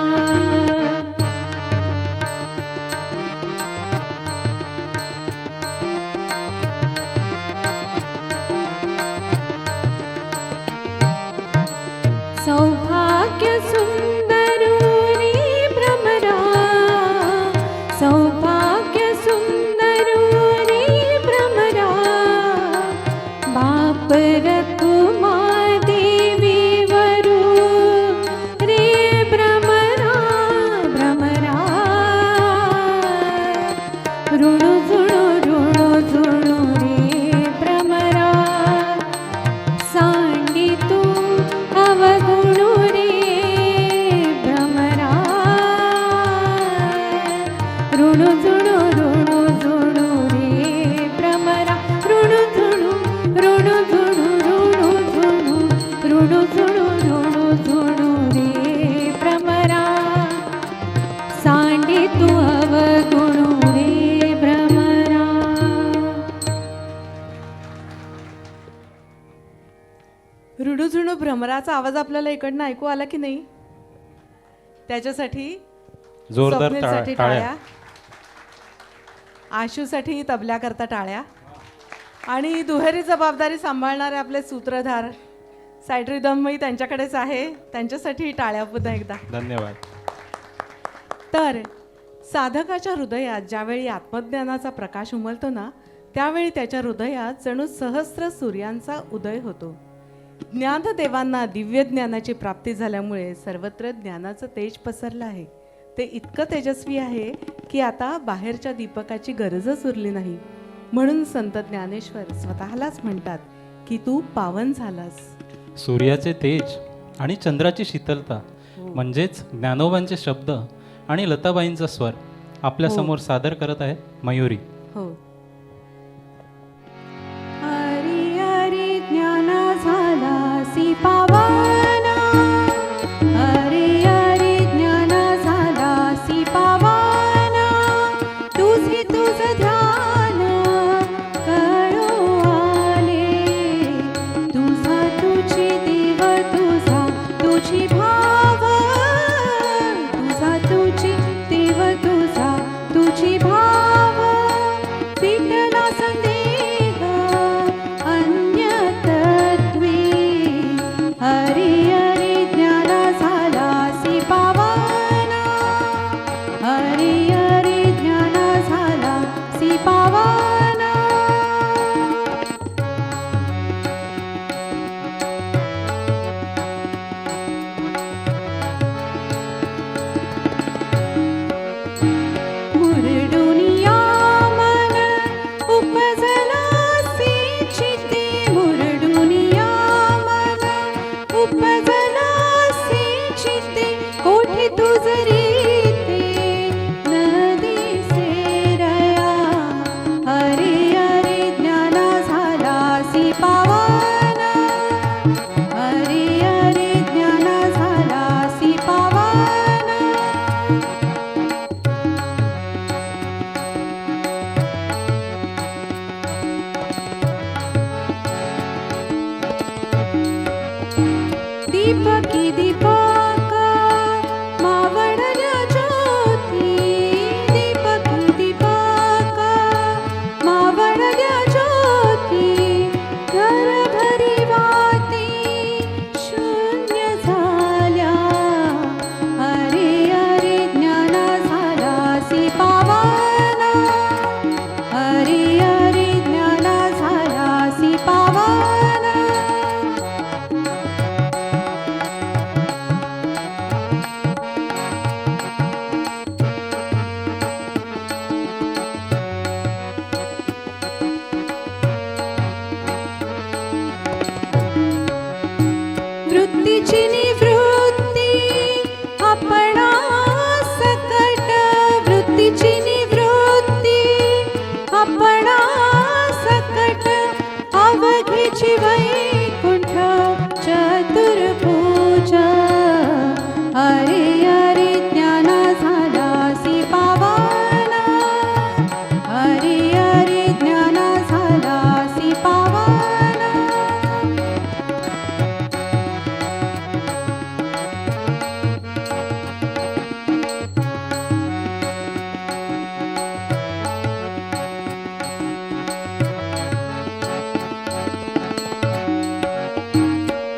सौभाग्य सुंदर रे भ्रमरा सौभाग्य सुंदर रे भ्रमरा बाप रखुमा देवी वरु रे भ्रमरा भ्रमरा ऋणु झुणु रे भ्रमरा सांडी तू अवगुणु रे भ्रमरा ऋणु झुणु रे भ्रमरा ऋणु झुणु रे भ्रमरा सांडी तू अवगुणु रे भ्रमरा ऋणुझुणू भ्रमराचा आवाज आपल्याला इकडनं ऐकू आला की नाही? त्याच्यासाठी जोरदार स्वप्नीलसाठी टाळ्या. टाळ्या, आशूसाठी तबल्याकरता टाळ्या आणि दुहेरी जबाबदारी सांभाळणारे आपले सूत्रधार साईड रिदमही त्यांच्याकडेच आहे, त्यांच्यासाठी टाळ्या पुन्हा एकदा. धन्यवाद. तर साधकाच्या हृदयात ज्यावेळी आत्मज्ञानाचा प्रकाश उमलतो ना, त्यावेळी त्याच्या हृदयात जणू सहस्र सूर्यांचा उदय होतो. ज्ञानदेवांना दिव्य ज्ञानाची प्राप्ती झाल्यामुळे सर्वत्र ज्ञानाचं तेज पसरलं आहे. ते इतकं तेजस्वी आहे की आता बाहेरच्या दीपकाची गरजच उरली नाही. म्हणून संत ज्ञानेश्वर स्वतःलाच म्हणतात की तू पावन झालास. सूर्याचे तेज आणि चंद्राची शीतलता म्हणजेच ज्ञानोबांचे शब्द आणि लताबाईंचा स्वर आपल्या समोर सादर करत आहे मयुरी. हो. हरी हरी ज्ञान झालासी पावना हरी हरी ज्ञान झालासी पावना तुझे तुझ ध्यान कळो आले तुझा तुझी देव तुझा तुझी भाव तुझा तुझी देव तुझा तुझी भाव विठला संदेह अन्यतत्वे हरी हरी ज्ञान झालासी पावना हरी हरी ज्ञान झालासी पावना मुरडुनिया मन उपजलासी चित्ते मुरडुनिया मन उपजलासी चित्ते कोठे तुझ रीते दीपकी दीपक मावळल्या ज्योती दीपकी दीपक मावळल्या ज्योती घरभरी वाती शून्य झाल्या अरे अरे ज्ञान झालासी पावना अरे अरे ज्ञान झालासी पावना वृत्तीची निवृत्ती आपणा सकट वृत्तीची निवृत्ती आपणा सकट अवघीची वैकुंठ चतुर्भुज अरे अरे ज्ञान झालासी पावना अरे अरे ज्ञान झालासी पावना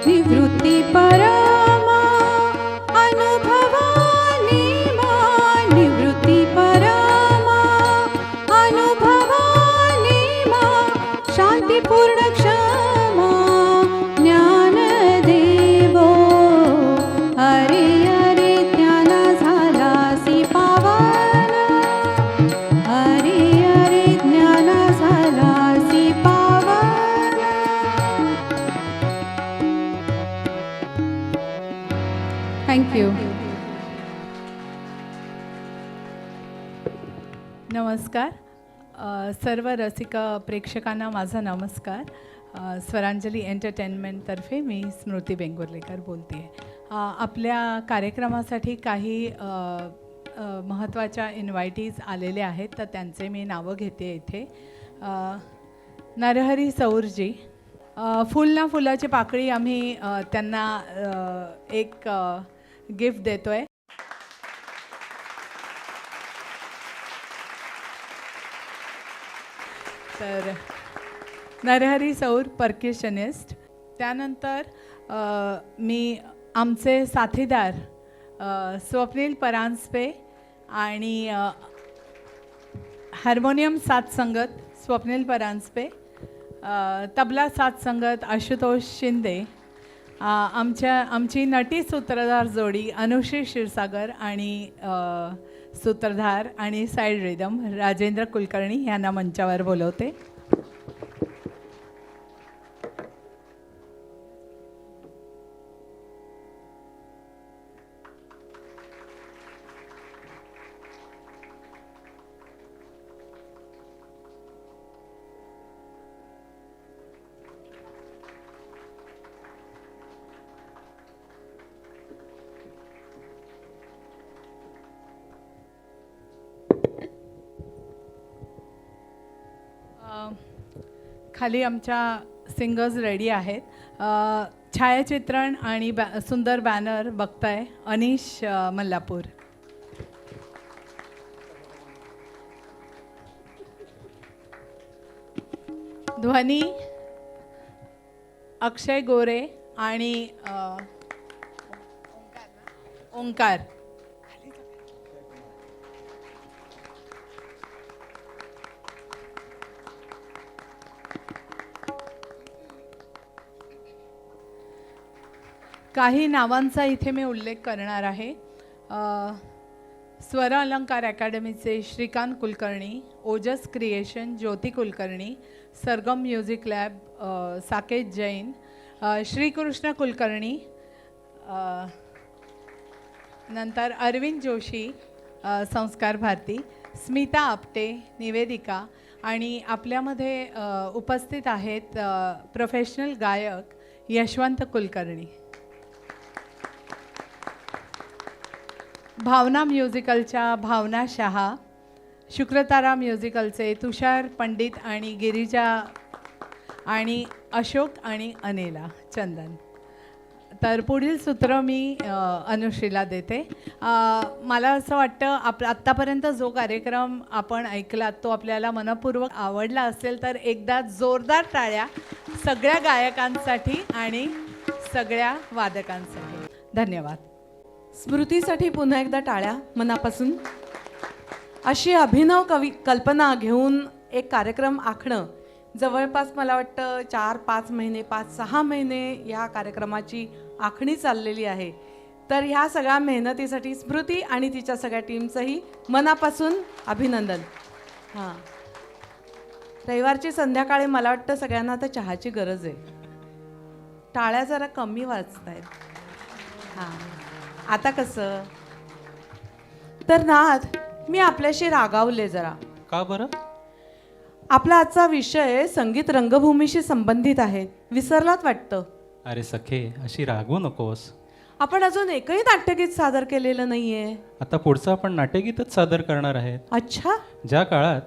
निवृत्ती परमा अनुभवानी मा निवृत्ती परमा अनुभवानी मा शांतीपूर्ण क्षमा ज्ञान देवो अरे अरे ज्ञान झालासी पावना अरे अरे ज्ञान झालासी पावना थँक्यू. नमस्कार. सर्व रसिक प्रेक्षकांना माझा नमस्कार. स्वरांजली एंटरटेनमेंटतर्फे मी स्मृती वेंगुर्लेकर बोलते आहे. आपल्या कार्यक्रमासाठी काही महत्त्वाच्या इन्व्हायटीज आलेले आहेत, तर त्यांचे मी नावं घेते इथे. नरहरी सौरजी, फुल ना फुलाची पाकळी आम्ही त्यांना एक गिफ्ट देतोय. तर नरहरी सौर पर्क्युशनिस्ट. त्यानंतर मी आमचे साथीदार स्वप्नील परांजपे आणि हार्मोनियम साथ संगत स्वप्नील परांजपे, तबला साथ संगत आशुतोष शिंदे, आमची नटी सूत्रधार जोडी अनुश्री क्षीरसागर आणि सूत्रधार आणि साईड रिदम राजेंद्र कुलकर्णी यांना मंचावर बोलवते. खाली आमच्या सिंगर्स रेडी आहेत. छायाचित्रण आणि सुंदर बॅनर बघताय अनिश मल्लापूर. ध्वनी अक्षय गोरे आणि ओंकार. काही नावांचा इथे मी उल्लेख करणार आहे. स्वर अलंकार अकॅडमीचे श्रीकांत कुलकर्णी, ओजस क्रिएशन ज्योती कुलकर्णी, सरगम म्युझिक लॅब साकेत जैन, श्रीकृष्ण कुलकर्णी, नंतर अरविंद जोशी संस्कार भारती, स्मिता आपटे, निवेदिका आणि आपल्यामध्ये उपस्थित आहेत प्रोफेशनल गायक यशवंत कुलकर्णी. भावना म्युझिकलच्या भावना शहा, शुक्रतारा म्युझिकलचे तुषार पंडित आणि गिरिजा आणि अशोक आणि अनेला चंदन. तर पुढील सूत्र मी अनुश्रीला देते. मला असं वाटतं आत्तापर्यंत जो कार्यक्रम आपण ऐकला तो आपल्याला मनपूर्वक आवडला असेल तर एकदा जोरदार टाळ्या सगळ्या गायकांसाठी आणि सगळ्या वादकांसाठी. धन्यवाद. स्मृतीसाठी पुन्हा एकदा टाळ्या मनापासून. अशी अभिनव कल्पना घेऊन एक कार्यक्रम आखणं जवळपास मला वाटतं 4-5 महिने 5-6 महिने ह्या कार्यक्रमाची आखणी चाललेली आहे. तर ह्या सगळ्या मेहनतीसाठी स्मृती आणि तिच्या सगळ्या टीमचंही मनापासून अभिनंदन. हां, रविवारची संध्याकाळी मला वाटतं सगळ्यांना आता चहाची गरज आहे. टाळ्या जरा कमी वाजत आहेत. हां, आता कसं तर नाथ मी आपल्याशी रागावले जरा. का बरं? आपला आजचा विषय संगीत रंगभूमीशी संबंधित आहे. विसरलात वाटतं. अरे सखे, अशी रागवू नकोस. आपण अजून एकही नाट्यगीत सादर केलेलं नाहीये. आता पुढचं आपण नाट्यगीतच सादर करणार आहेत. अच्छा. ज्या काळात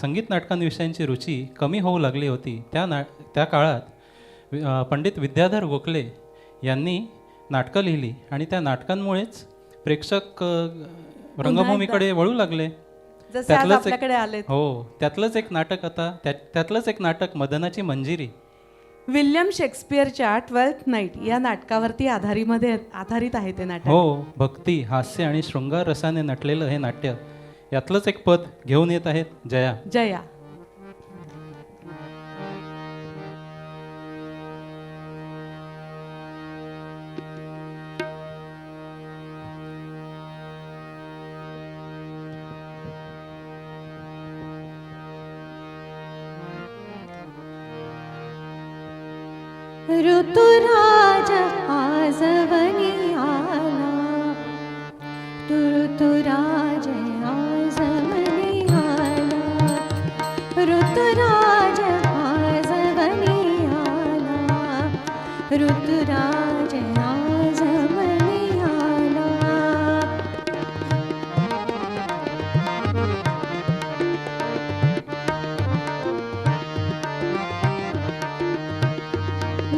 संगीत नाटकांविषयीची रुची कमी होऊ लागली होती त्या काळात पंडित विद्याधर गोखले यांनी नाटकं लिहिली आणि त्या नाटकांमुळेच प्रेक्षक रंगभूमीकडे वळू लागले. जसे आज आपल्याकडे आले. हो, त्यातलंच एक नाटक Madanachi Manjiri. William शेक्सपियरच्या 12th night या नाटकावरती आधारित आहे ते नाटक. हो, भक्ती, हास्य आणि शृंगार रसाने नटलेलं हे नाट्य. यातलंच एक पद घेऊन येत आहेत जया. जया. ऋतुराज आजवनी आला, ऋतुराज आजवनी आला, ऋतुराज आजवनी आला, ऋतुराज आजवनी आला.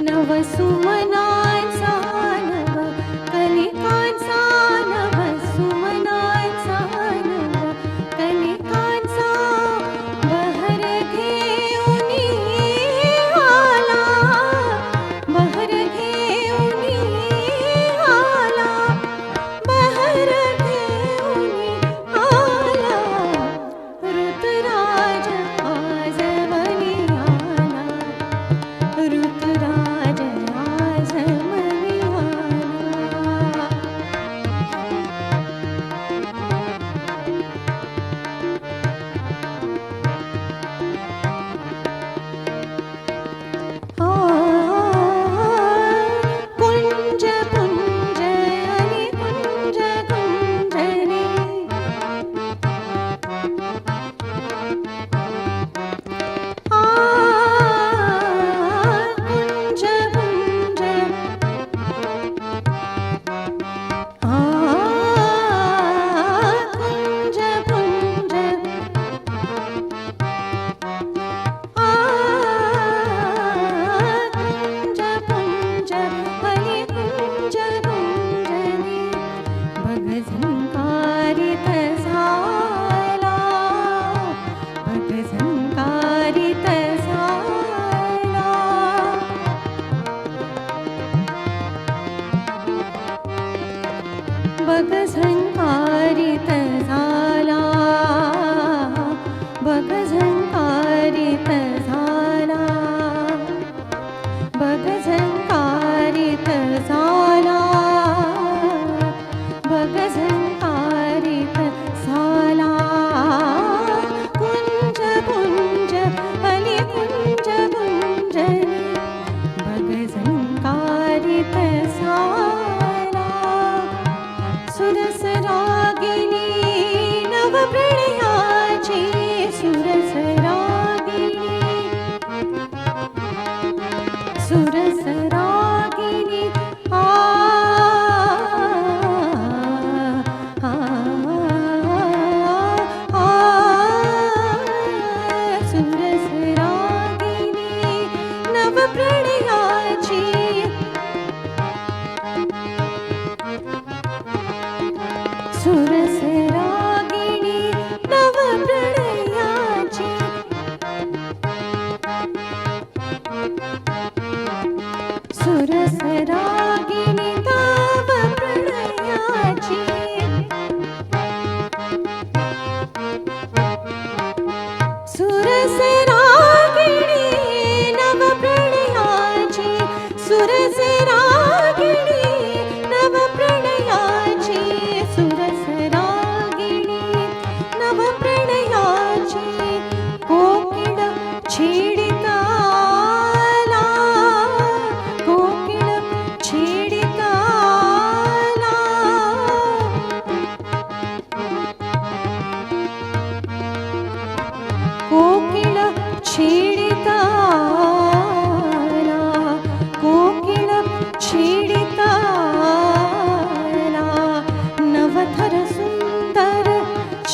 नवसुमनांचा नव कलिकांचा, नवसुमनांचा नव कलिकांचा बहर घेऊनी आला, बहर घेऊनी आला, बहर घेऊनी आला, ऋतुराज आजवनी आला, ऋतुराज आजवनी आला. कुंज कुंज आणि कुंज कुंजनी, कुंज कुंज, कुंज कुंज, कुंज कुंज हरी कुंज कुंजनी, बघ झंकारित झाला, बघ झंकारित झाला, बघ झंकारित झाला, बघ झंकारित झाला, बघ झंकारित झाला, बघ झंकारित झाला. कुंज कुंज हली कुंज कुंजनी, बघ झंकारित झाला. सुरस रागिनी नव प्रणयाची, सुरस रागिनी, सुरस रागिनी आ, आ, आ, सुरस रागिनी नव प्रणयाची,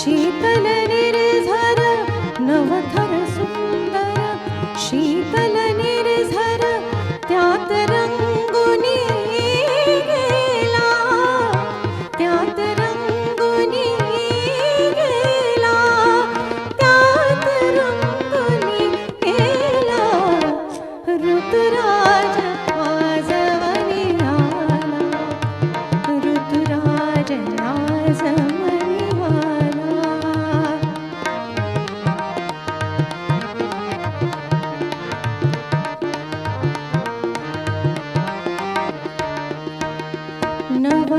शीतल निर्झर नवथर सुंदर शीतल निर्झर त्यात रंगुनी गेला त्यात रंगुनी गेला त्यात रंगुनी गेला ऋतुराज आजवनी आला ऋतुराज आजवनी आला नव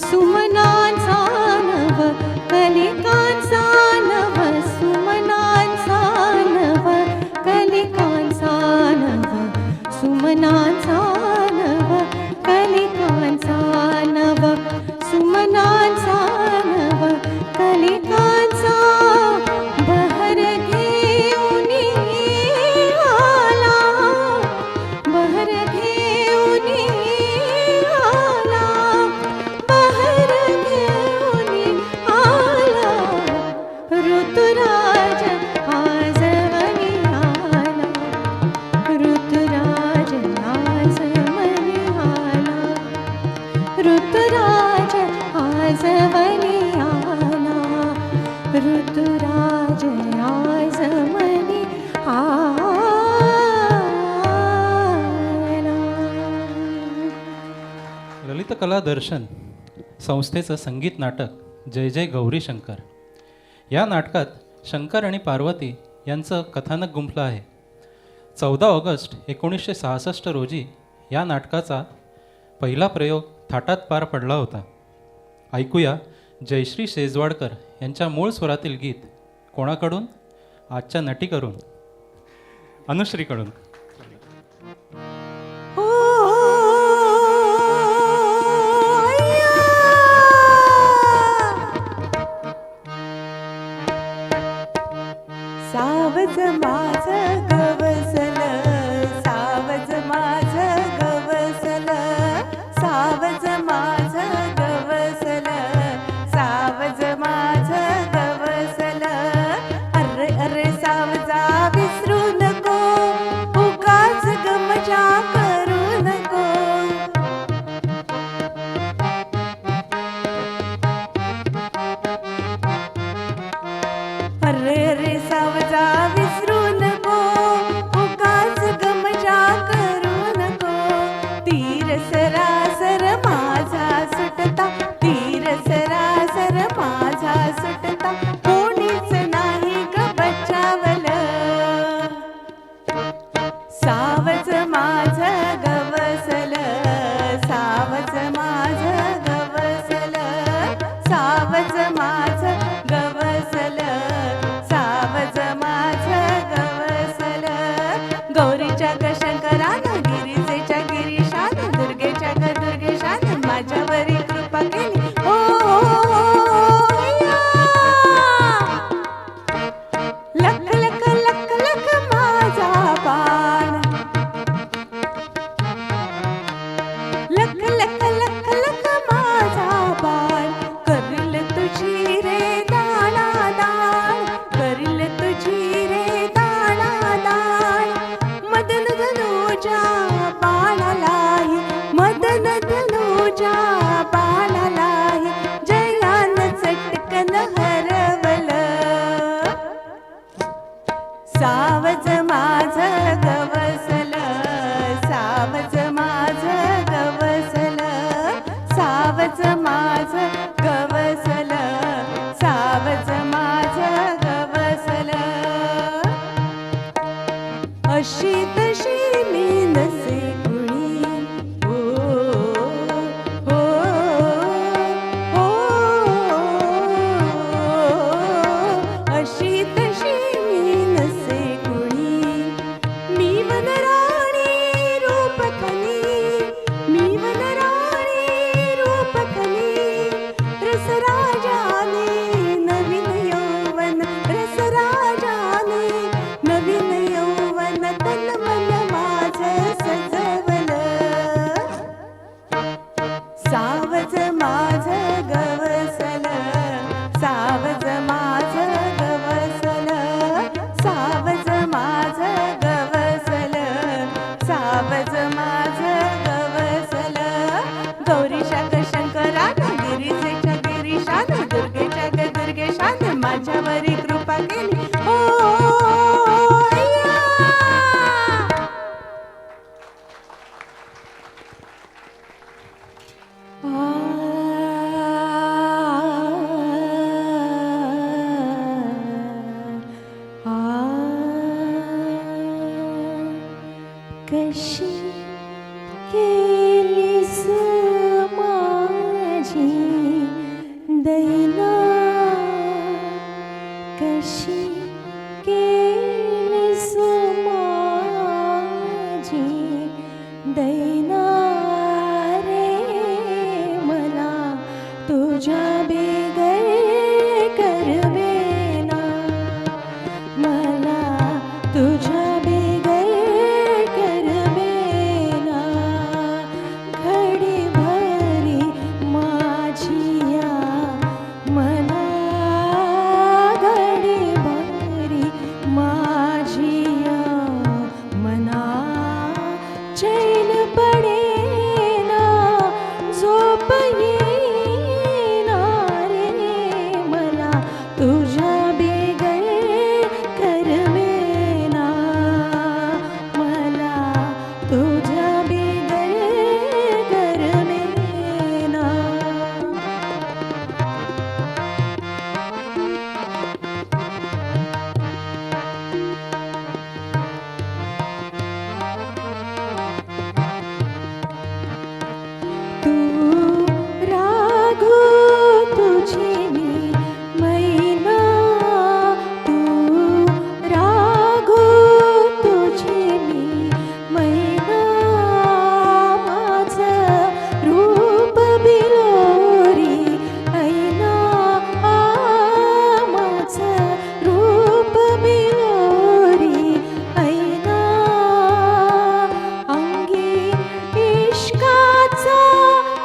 सुमनांचा नव कलिकांचा नव सुमनांचा नव कलिकांचा नव सुमनांचा नव कलिकांचा नव सुमनांचा नव कलिकांचा बहर घेऊनी आला बहर घेऊनी आला बहर घेऊनी आला ऋतुराज आजवनी आला ऋतुराज आजवनी आला ऋतुराज आजवनी आला ऋतुराज आजवनी आला ललित कला दर्शन संस्थेचं संगीत नाटक जय जय गौरी शंकर. या नाटकात शंकर आणि पार्वती यांचं कथानक गुंफलं आहे. 14 ऑगस्ट 1966 रोजी या नाटकाचा पहिला प्रयोग थाटात पार पडला होता. ऐकूया जयश्री शेजवाडकर यांच्या मूळ स्वरातील गीत कोणाकडून? आजच्या नटीकडून, अनुश्रीकडून. सावज माझं गवसल सावज माझं गवसल सावज माझं गवसल सावज माझं गवसल अरे अरे सावजा विसरू नको उगाच गमजा करू नको अरे अरे सावजा विसरू नको कशी केलीस माझी दैना, कशी केलीस माझी दैना रे, मला तुझ्या बेगर करवेना, मला तुझ्या बेगर करवेना, घडी भरी माझिया मना, घडी भरी माझिया मना, चैन पडेना झोप येईना रे, मला तुझ्या बेगर करवेना, मला तुझ्या बेगर करवेना. तू राघू तुझी मी मैना, तू राघू तुझी मी मैना, माझं रूप बिलोरी ऐना, माझं रूप बिलोरी ऐना, अंगी इश्काचा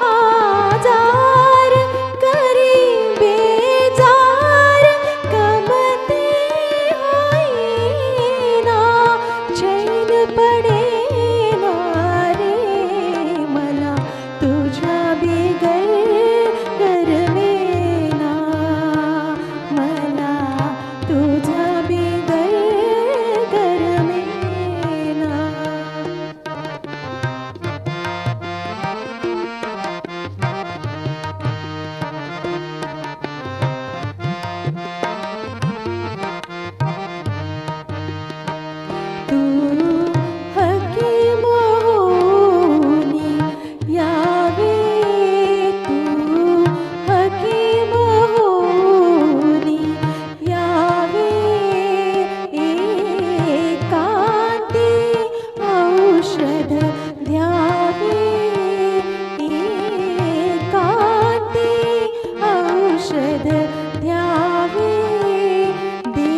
आजार करी बेजार, कमते होईना, चैन पडेना रे, मला तुझ्या बेगर करवेना, मला तुझ्या बेगर करवेना. तू हकीम होनी यावे, तू हकीम होनी यावे, एकांती औषध द्यावे, एकांती औषध द्यावे, दे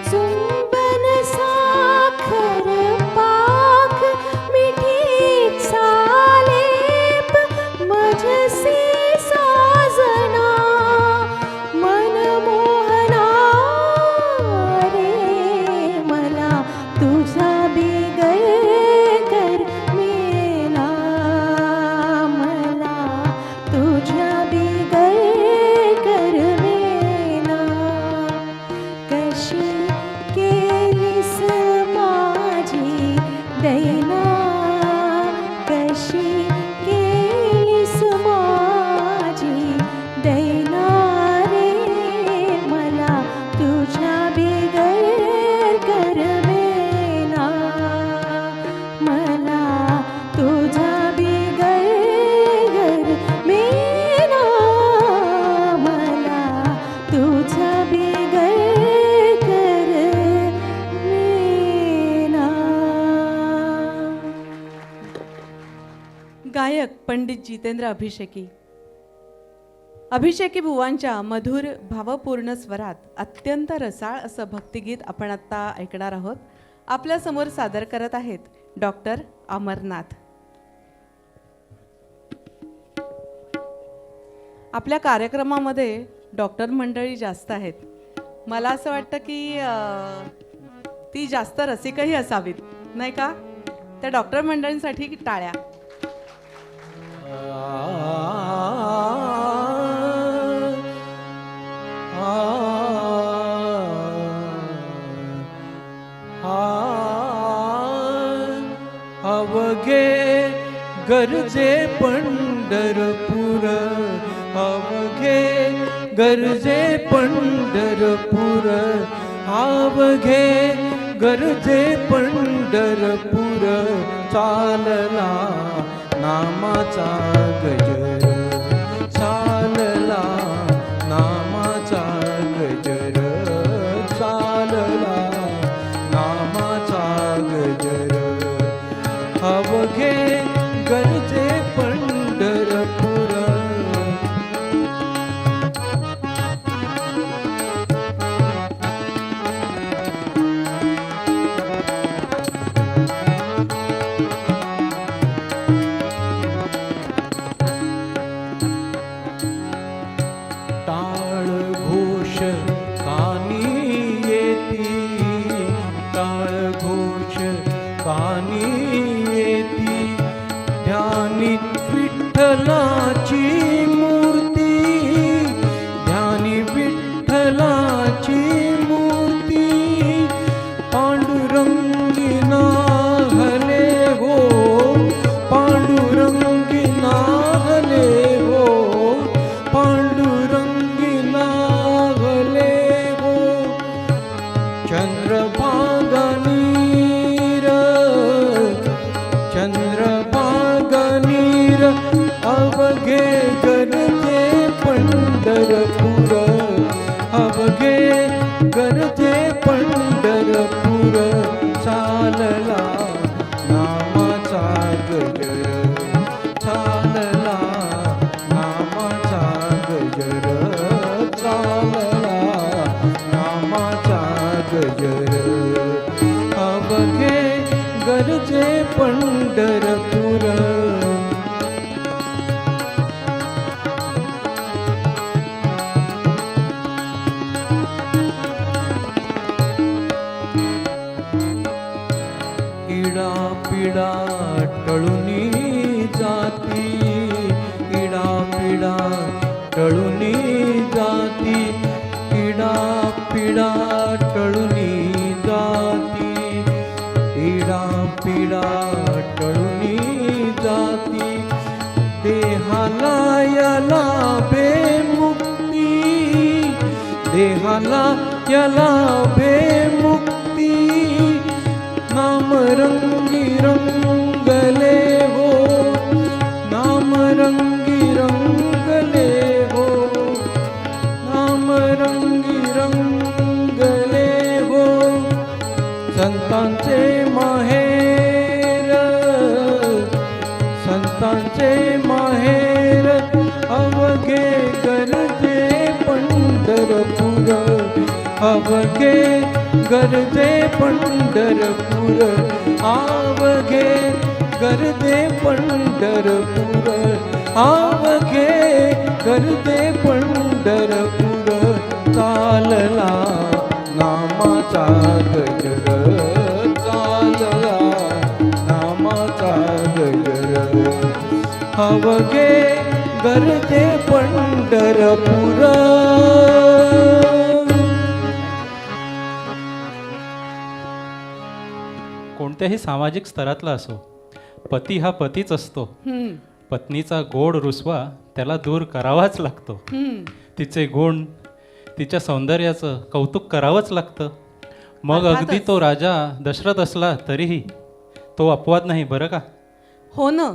चुंबन साखर पाक मिठीचा लेप, मजसी साजना मनमोहना रे, मला तुझा बेगर करवेना, मला तुझ्या बेगर करवेना, कशी केलीस माझी दैना, कशी केलीस माझी दैना रे, मला तुझ्या बेगर करवेना, मला तुझ्या बेगर करवेना, मला तुझ्या बेगर करवेना. गायक पंडित जितेंद्र अभिषेकी. अभिषेकी बुवांच्या मधुर भावपूर्ण स्वरात अत्यंत रसाळ असं भक्तिगीत आपण आत्ता ऐकणार आहोत. आपल्यासमोर सादर करत आहेत डॉक्टर अमरनाथ. आपल्या कार्यक्रमामध्ये डॉक्टर मंडळी जास्त आहेत. मला असं वाटतं की ती जास्त रसिकही असावीत, नाही का? त्या डॉक्टर मंडळींसाठी टाळ्या. अवघे गरजे पंढरपूर, अवघे गरजे पंढरपूर, अवघे गरजे पंढरपूर चालला नामाचा गजर चालला नामाचा गजर चालला नामाचा गजर अवघे गरजे पंढरपूर टाळ घोष कानी येती टाळ घोष कानी येती ध्यानीत विठ्ठलाची मूर्ती ध्यानी विठ्ठलाची मूर्ती पांडुरंगी नाहले हो पांडुरंगी नाहले हो पांडुरंगी नाहले हो चंद्रभागा नीर चंद्रभागा नीर अवघे गरजे पंढरपूर अवघे गरजे पंढरपूर चालला नामाचा गजर चालला नामाचा गजर चालला नामाचा गजर अवघे गरजे पंढरपूर इडा पिडा टळुनी जाती इडा पिडा टळुनी जाती इडा पिडा टळुनी जाती इडा पिडा टळुनी जाती देहाला याला बेमुक्ती देहाला याला बेमुक्ती नाम रंगी रंगले हो नाम रंगी रंगले हो नाम रंगी रंगले हो संतांचे माहेर संतांचे माहेर अवघे गरजे पंढरपूर अवघे गरजे पंढरपूर आवघे गरजे पंढरपूर आवघे गरजे पंढरपूर चालला नामाचा गजर चालला नामाचा गजर अवघे गरजे पंढरपूर कोणत्याही सामाजिक स्तरातला असो पती हा पतीच असतो पत्नीचा गोड रुसवा त्याला दूर करावाच लागतो तिचे गुण तिच्या सौंदर्याचं कौतुक करावंच लागतं मग अगदी तो राजा दशरथ असला तरीही तो अपवाद नाही बरं का. हो ना,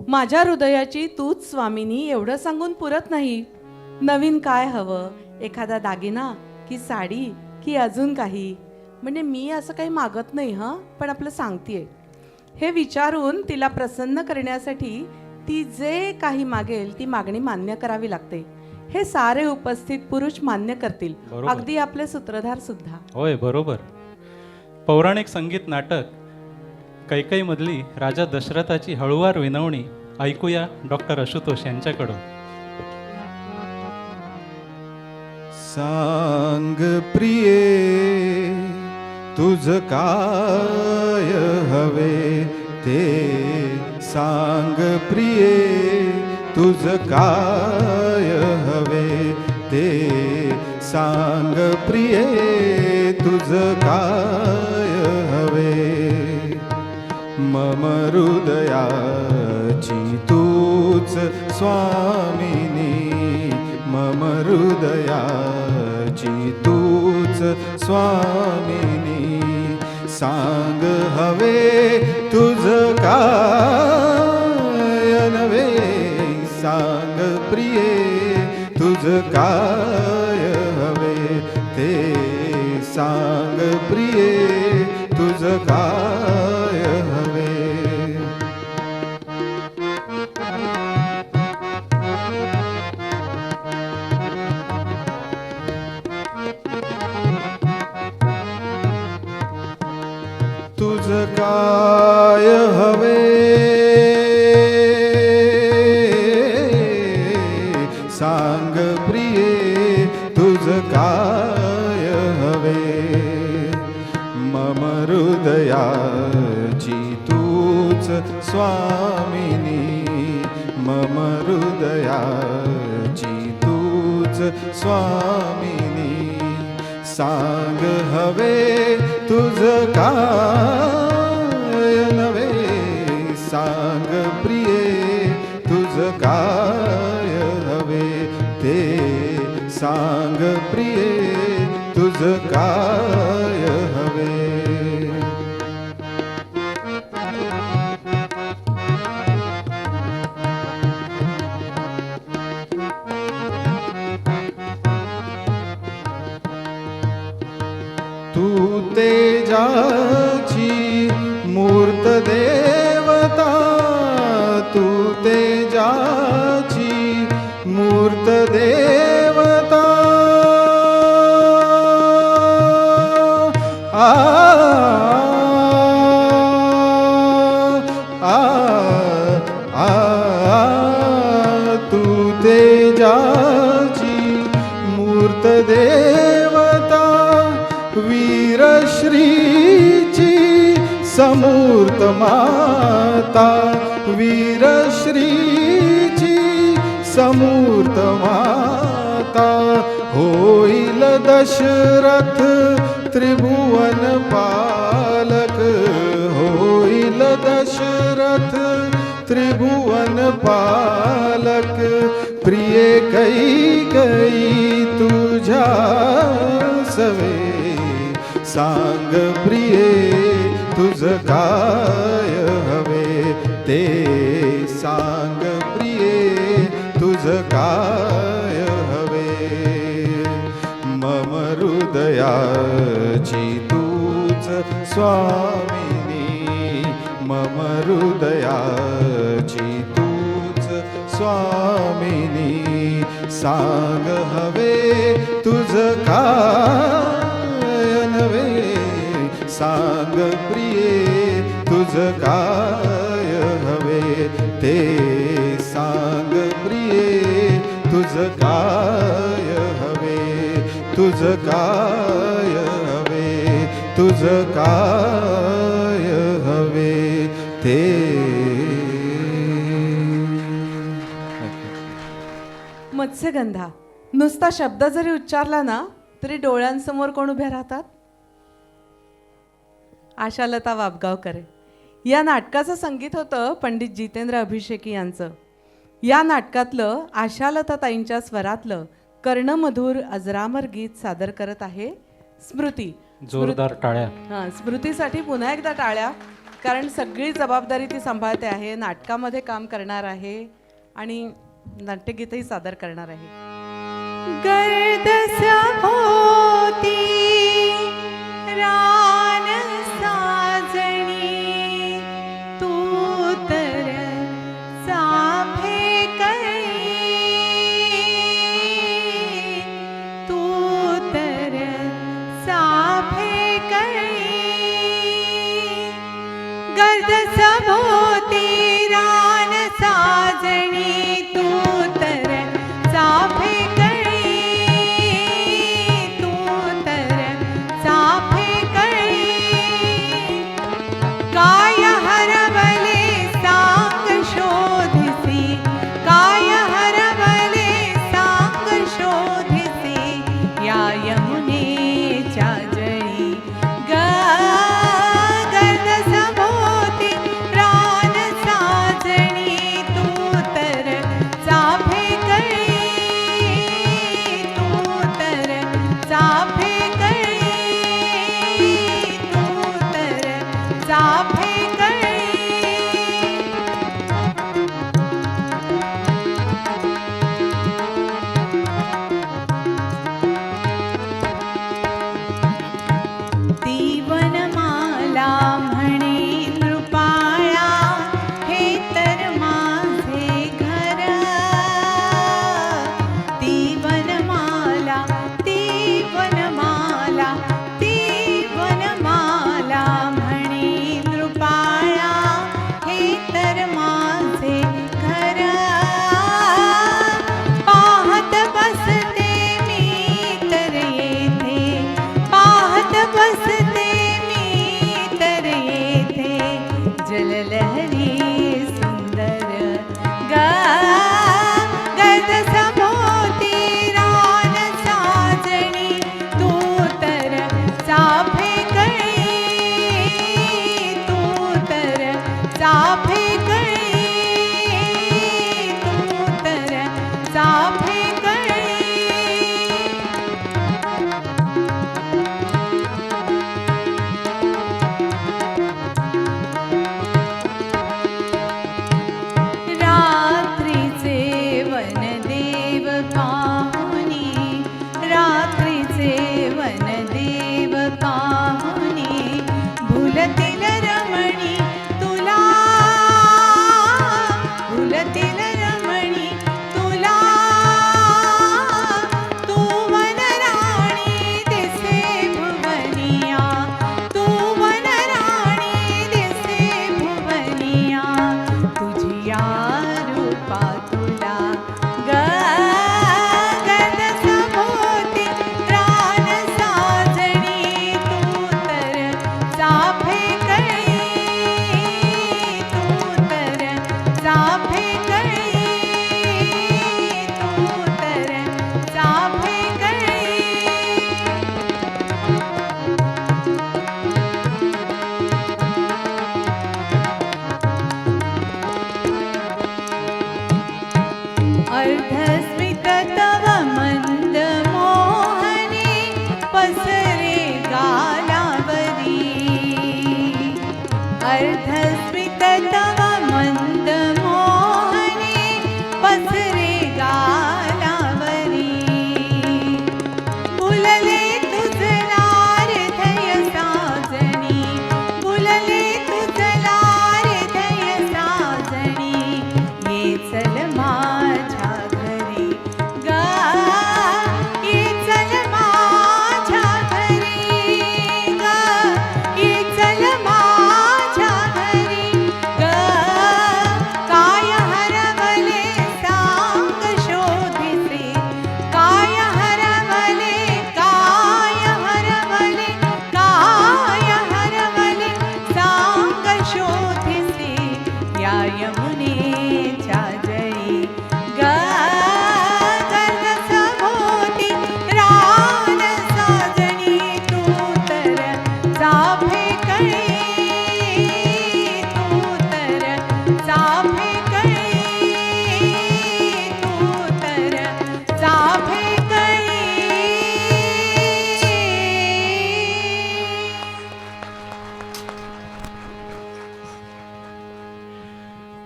माझ्या हृदयाची तूच स्वामिनी एवढं सांगून पुरत नाही. नवीन काय हवं, एखादा दागिना की साडी की अजून काही, म्हणजे मी असं काही मागत नाही हं, पण आपलं सांगतेय. हे विचारून तिला प्रसन्न करण्यासाठी ती जे काही मागेल ती मागणी मान्य करावी लागते. हे सारे उपस्थित पुरुष मान्य करतील, बरोबर. अगदी आपले सूत्रधार सुद्धा. होय बरोबर. पौराणिक संगीत नाटक कैकई मधली राजा दशरथाची हळुवार विनवणी ऐकूया डॉक्टर आशुतोष यांच्याकडून. सांग प्रिये तुझ काय हवे ते सांग प्रिये तुझ काय हवे ते सांग प्रिये तुझ काय हवे. मम हृदयाची तूच स्वामिनी मम हृदयाची तूच स्वामिनी सांग हवे तुझ काय नवे सांग प्रिये तुझ काय हवे ते सांग प्रिये तुझ काय हवे तुझ काय हवे सांग प्रिये तुझ काय हवे मम हृदयाची तूच स्वामिनी मम हृदयाची तूच स्वामिनी सांग हवे तुझ काय नवे सांग प्रिये तुझ काय हवे ते सांग प्रिये तुझ काय हवे तू तेजाची मूर्त देवता तू तेजाची मूर्त देवता आ आ आ तू तेजाची मूर्त देवता वीरश्रीची समूर्त माता वीरश्रीची समूर्त माता होईल दशरथ त्रिभुवन पालक होईल दशरथ त्रिभुवन पालक प्रिये कैकेयी तुझ्या सवे सांग प्रिये तुझ काय हवे ते सांग प्रिये तुझ काय हवे मम हृदयाची तूच स्वामिनी मम हृदयाची तूच स्वामिनी सांग हवे तुझ काय नवे सांग प्रिये तुझ काय हवे ते सांग प्रिये तुझ काय हवे तुझ काय हवे तुझ काय हवे ते मत्स्यगंधा नुसता शब्द जरी उच्चारला ना तरी डोळ्यांसमोर कोण उभ्या राहतात? आशालता वाबगावकर. या नाटकाचं संगीत होतं पंडित जितेंद्र अभिषेकी यांचं. या नाटकातलं आशालता ताईंच्या स्वरातलं कर्णमधुर अजरामर गीत सादर करत आहे स्मृती. जोरदार टाळ्या. हां, स्मृतीसाठी पुन्हा एकदा टाळ्या, कारण सगळी जबाबदारी ती सांभाळते आहे, नाटकामध्ये काम करणार आहे आणि नाट्यगीतही सादर करणार आहे. गर्दस्या होती रान साजणी तू तर साभे कळी तू तर साभे कळी गर्दस्या होती रान साजणी तू तर साभे कळी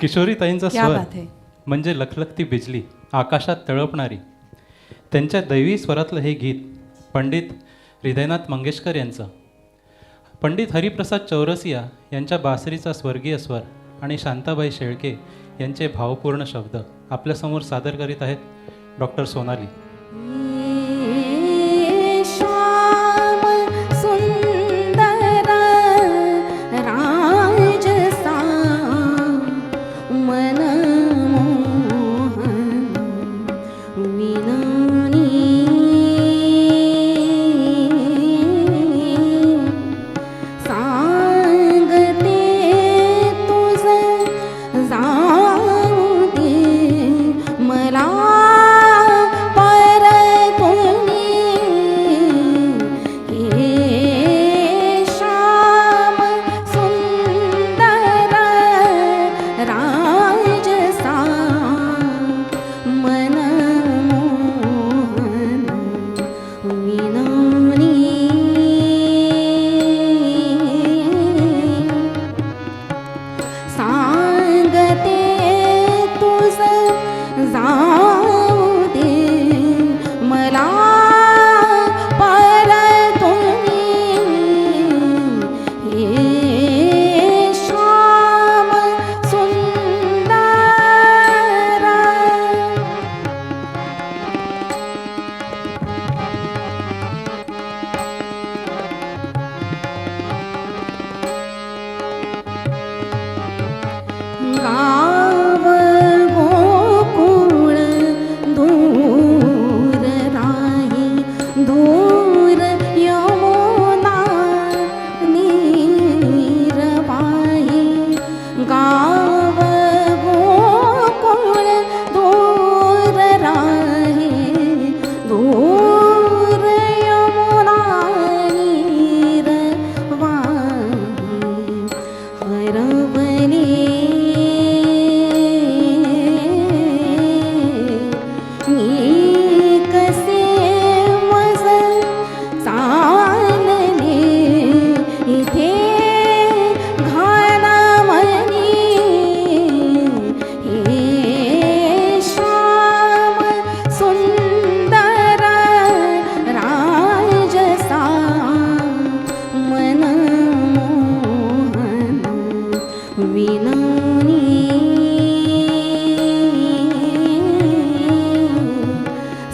किशोरीताईंचा क्या स्वर बात है. म्हणजे लखलखती बिजली, आकाशात तळपणारी. त्यांच्या दैवी स्वरातलं हे गीत पंडित हृदयनाथ मंगेशकर यांचं. पंडित हरिप्रसाद चौरसिया यांच्या बासरीचा स्वर्गीय स्वर आणि शांताबाई शेळके यांचे भावपूर्ण शब्द आपल्यासमोर सादर करीत आहेत डॉक्टर सोनाली. श्याम सुंदर राजसा मनमोहन विनोनी सांगते तुझ जाऊ दे मला गाव गोकुळ दूर राही दूर यमुना नीरवाही गाव गोकुळ दूर राही दूर यमुना नीरवाही हरवली कसे मज चालले इथे घानामणी हे श्याम सुंदर राजसा मनमोहन विनोनी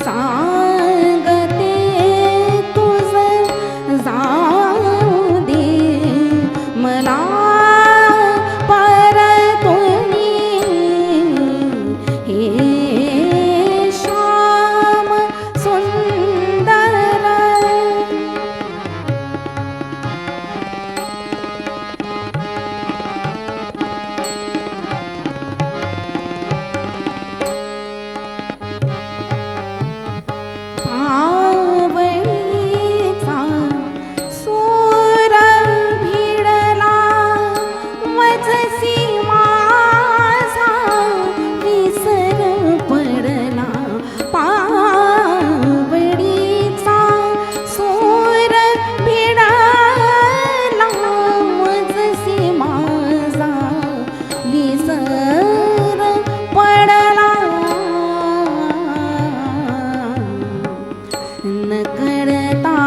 सांगते तुझ जाऊ दे मला परतुनी हे श्याम सुंदर आवळीचा सूर भिडला वजसी माझा विसर पडला पावळीचा सूर भिडला वजसी माझा विसर पडला नकळता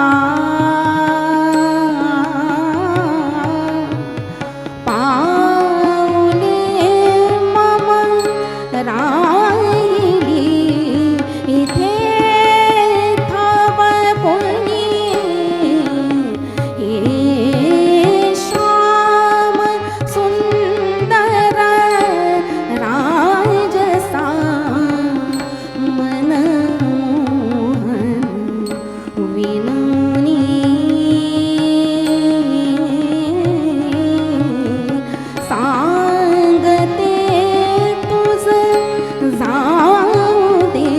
पाऊले मम राहिली इथे थांबकोनी हे श्याम सुंदर राजसा मनमोहन विनोनी सांगते तुझ जाऊ दे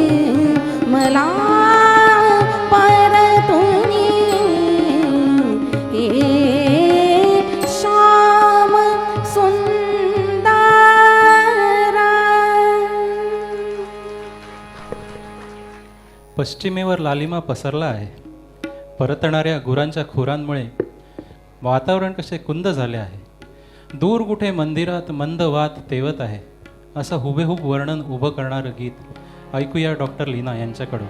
मला परतुनी हे श्याम सुंदर. पश्चिमेवर लालिमा पसरला आहे. परतणाऱ्या गुरांच्या खुरांमुळे वातावरण कसे कुंद झाले आहे. दूर कुठे मंदिरात मंद वात तेवत आहे. असं हुबेहूब वर्णन उभं करणारं गीत ऐकूया डॉक्टर लीना यांच्याकडून.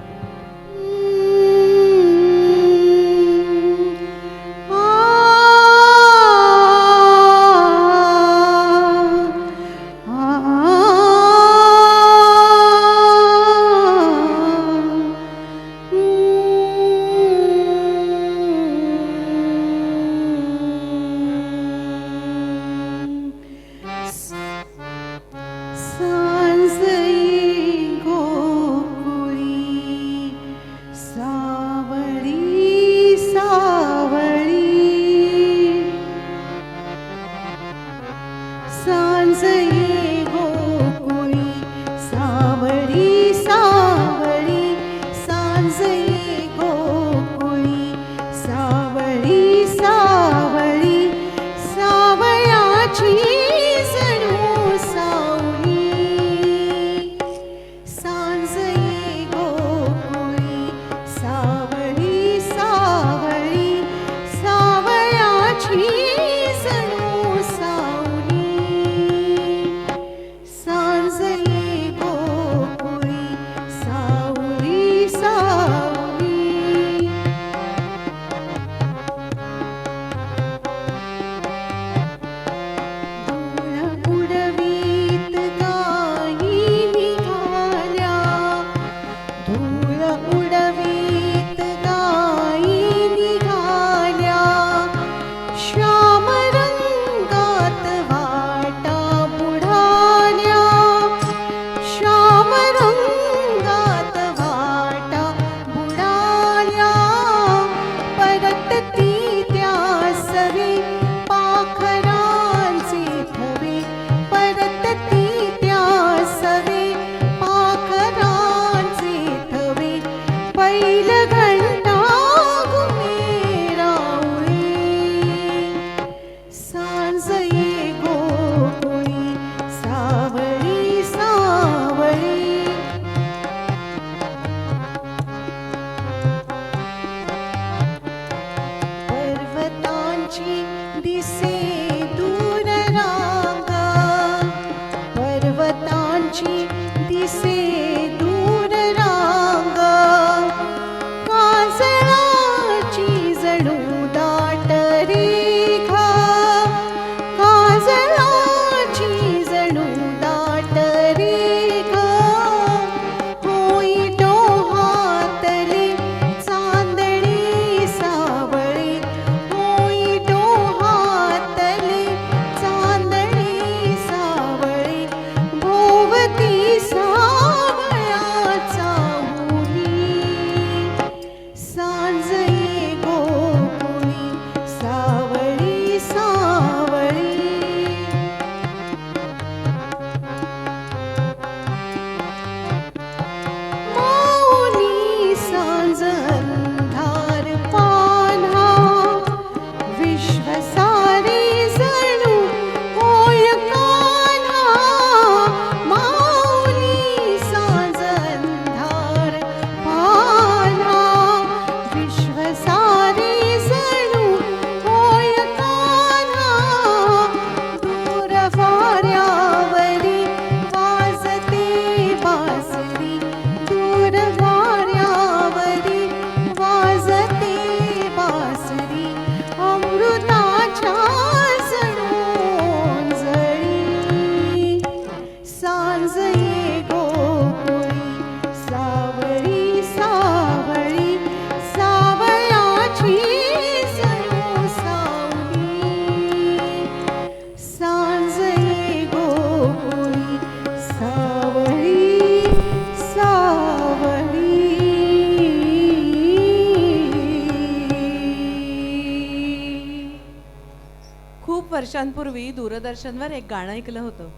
वर्षांपूर्वी दूरदर्शनवर एक गाणं ऐकलं होतं.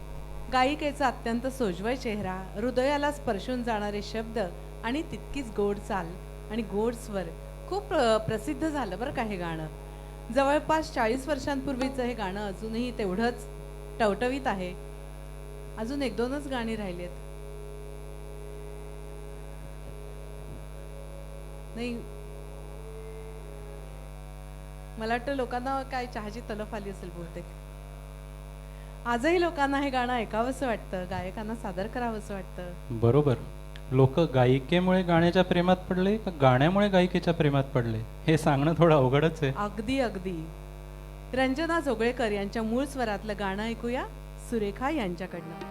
गायिकेचा अत्यंत सोज्वळ चेहरा, हृदयाला स्पर्शून जाणारे शब्द आणि तितकीच गोड चाल आणि गोड स्वर. खूप प्रसिद्ध झालं बरं का हे गाणं. जवळपास 40 वर्षांपूर्वीचं हे गाणं अजूनही तेवढंच टवटवीत आहे. अजून एक दोनच गाणी राहिली आहेत. नाही, मला वाटतं लोकांना काय चहाची तलफ आली असेल बहुतेक. आजही लोकांना हे गाणं ऐकावंसं वाटतं, गायकांना सादर करावंसं वाटतं. बरोबर. लोक गायिकेमुळे गाण्याच्या प्रेमात पडले का गाण्यामुळे गायिकेच्या प्रेमात पडले हे सांगणं थोडं अवघडच आहे. अगदी अगदी. रंजना जोगळेकर यांच्या मूळ स्वरातलं गाणं ऐकूया सुरेखा यांच्याकडनं.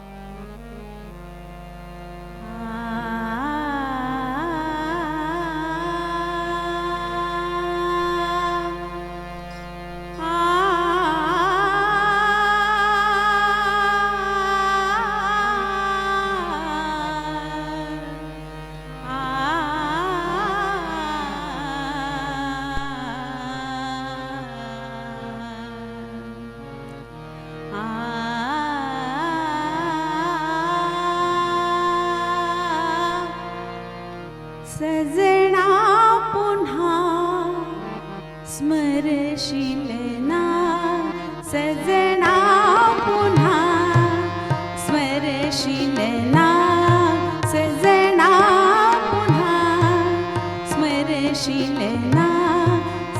सजना पुन्हा स्मरशील ना, सजना पुन्हा स्मरशील ना, सजना पुन्हा स्मरशील ना,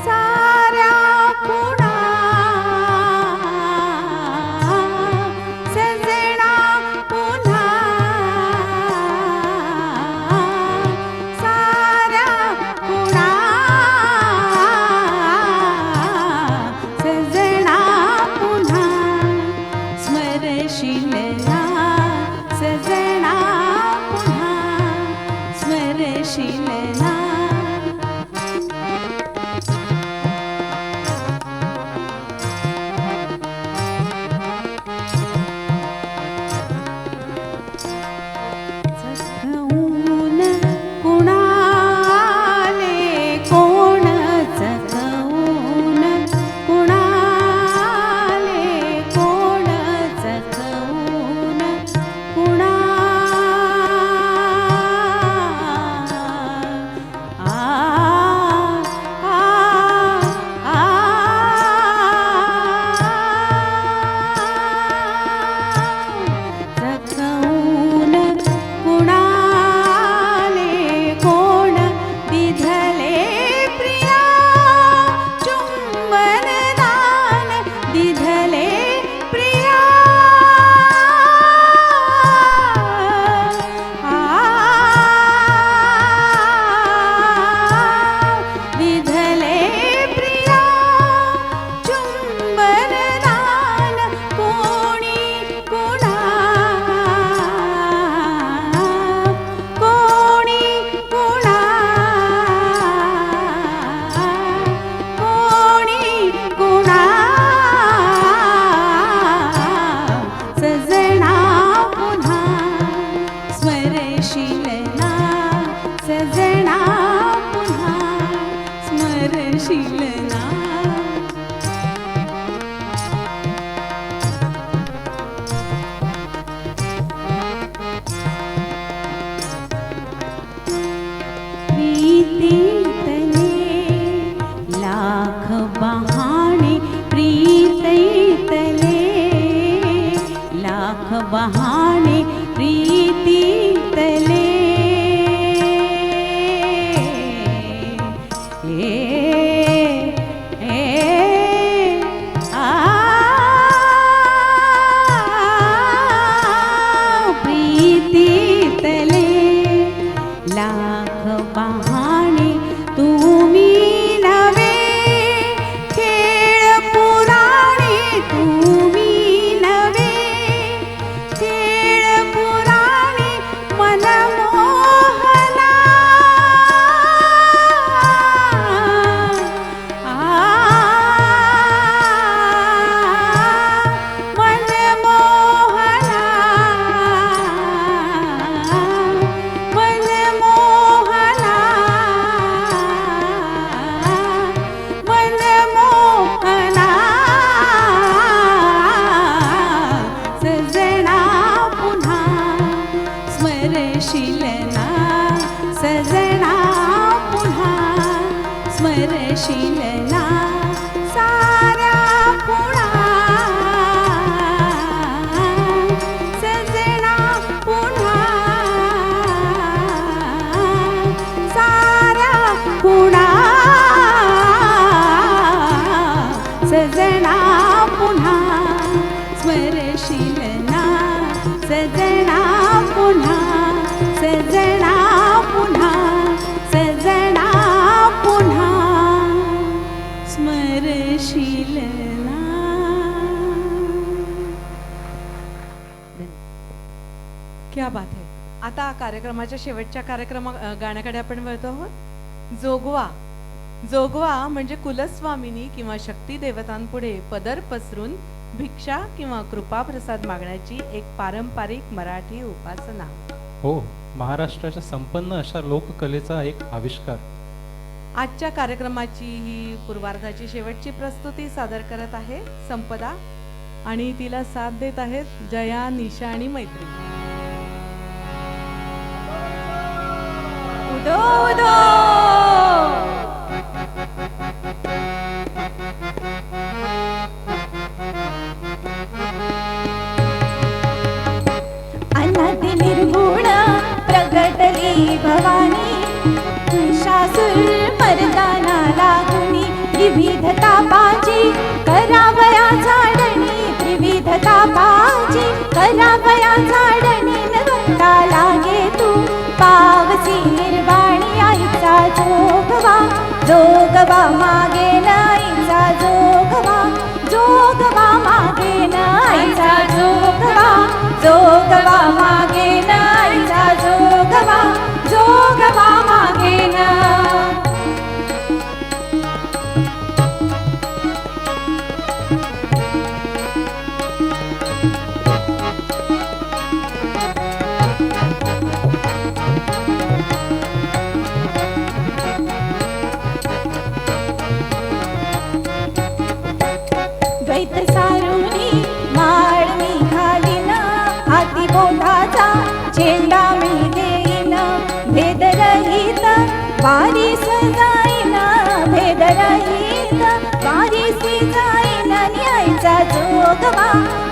साऱ्या खुणा सजना पुन्हा साऱ्या खुणा सजना पुन्हा स्मरशील ना, सजना पुन्हा स्मरशील ना. चकवून कुणाले कोण, चकवून कुणाले कोण, चकवून कुणा आ आ आ चकवून कुणाले कोण, दिधले प्रिया चुंबन दान, दिधले प्रिया दिधले प्रिया चुंबन दान, कोणी कुणा कोणी कुणा कोणी कुणा सजना पुन्हा स्मरशील ना, सजना पुन्हा स्मरशील ना. प्रीतीतले लाख बहाणे, प्रीतीतले लाख बहाणे, प्रीतीतले प्रीतीतले लाख बहाणे, तुम्ही नवे खेळ पुराणे, तुम्ही नवे खेळ पुराणे, मनमोहना मनमोहना मनमोहना मनमोहना सजना पुन्हा स्मरशील ना, सजना पुन्हा स्मरशील ना, साऱ्या खुणा सजना पुन्हा साऱ्या खुणा सजना पुन्हा स्मरशील स्मरशील ना. क्या बात आहे. आता कार्यक्रमाच्या शेवटच्या गाण्याकडे आपण वळतो आहोत. जोगवा. जोगवा म्हणजे कुलस्वामिनी किंवा शक्ती देवतांपुढे पदर पसरून भिक्षा किंवा कृपाप्रसाद मागण्याची एक पारंपरिक मराठी उपासना. हो, महाराष्ट्राच्या संपन्न अशा लोककलेचा एक आविष्कार. आजच्या कार्यक्रमाची ही पूर्वार्धाची शेवटची प्रस्तुती सादर करत आहे संपदा आणि तिला साथ देत आहेत जया, निशा आणि मैत्री. उदो उदो अनादि निर्गुण प्रगटली भवानी. शासुर मर्दाना लागुनी विविधता पाची करावया झाडणी. विविधता पाची करावया झाडणी. नवता लागे तू पावसी निर्वाणी. आईचा जोगवा जोगवा मागे नाईचा जोगवा जोगवा मागे नाईचा जोगवा जोगवा मागे नाईचा जोगवा जोगवा मागे ना. द्वैत सारुनी माळ मी घालीन. हाती बोधाचा चेंडा मी देईन. भेदरहित वारीस जाईन. भेदरहित वारीस जाईन. न्यायचा जोगवा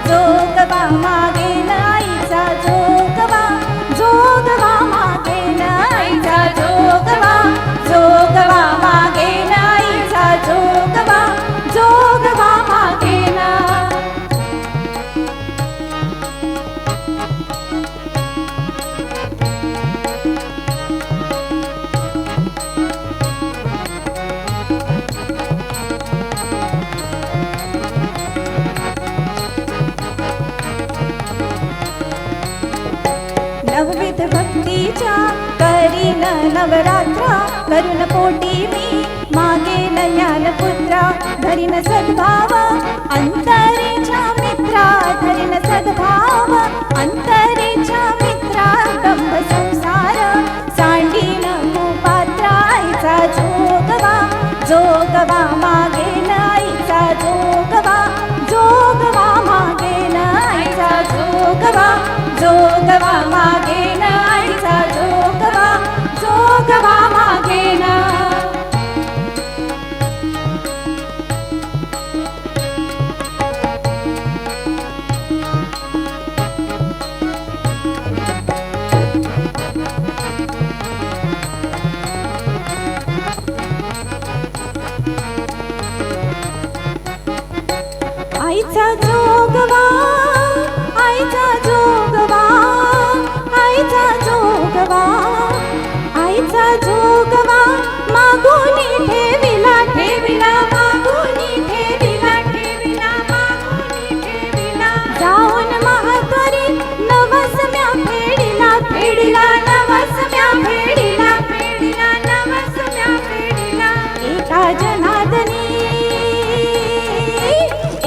जोगवा मागे नाईचा जोगवा जोगवा मागे नाईचा जोगवा जोगवा मागे नाईचा जोगवा जोगवा मागे ना. नवविध भक्तीच्या करीन नवरात्रा. करुण पोटी मी मागेन ज्ञानपुत्रा. धरीन सद्भाव अंतरेच्या मित्रा. धरीन सद्भाव अंतरेच्या मित्रा. दंभ संसार सांडीन कुपात्रा. आईचा जोगवा जोगवा मागे नाईचा जोगवा जोगवा मागे नाईचा जोगवा जोगवा मागे नाईचा जोगवा जोगवा मागे ना. आईचा जोगवा आईचा जोगवा आईचा जोगवा आईचा जोगवा मागुनी ठेविला ठेविला मागुनी ठेविला ठेविला मागुनी ठेविला. जाऊन महाद्वारी नवसम्या फेडिला फेडिला नवसम्या फेडिला फेडिला नवसम्या फेडिला. एका जनार्दनी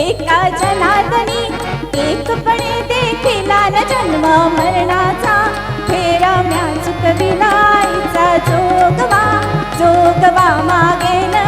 एका जनार्दनी एकपणे देखिला न जन्म मरणाचा. फेरा म्या चुकविला. आईचा जोगवा जोगवा मागे ना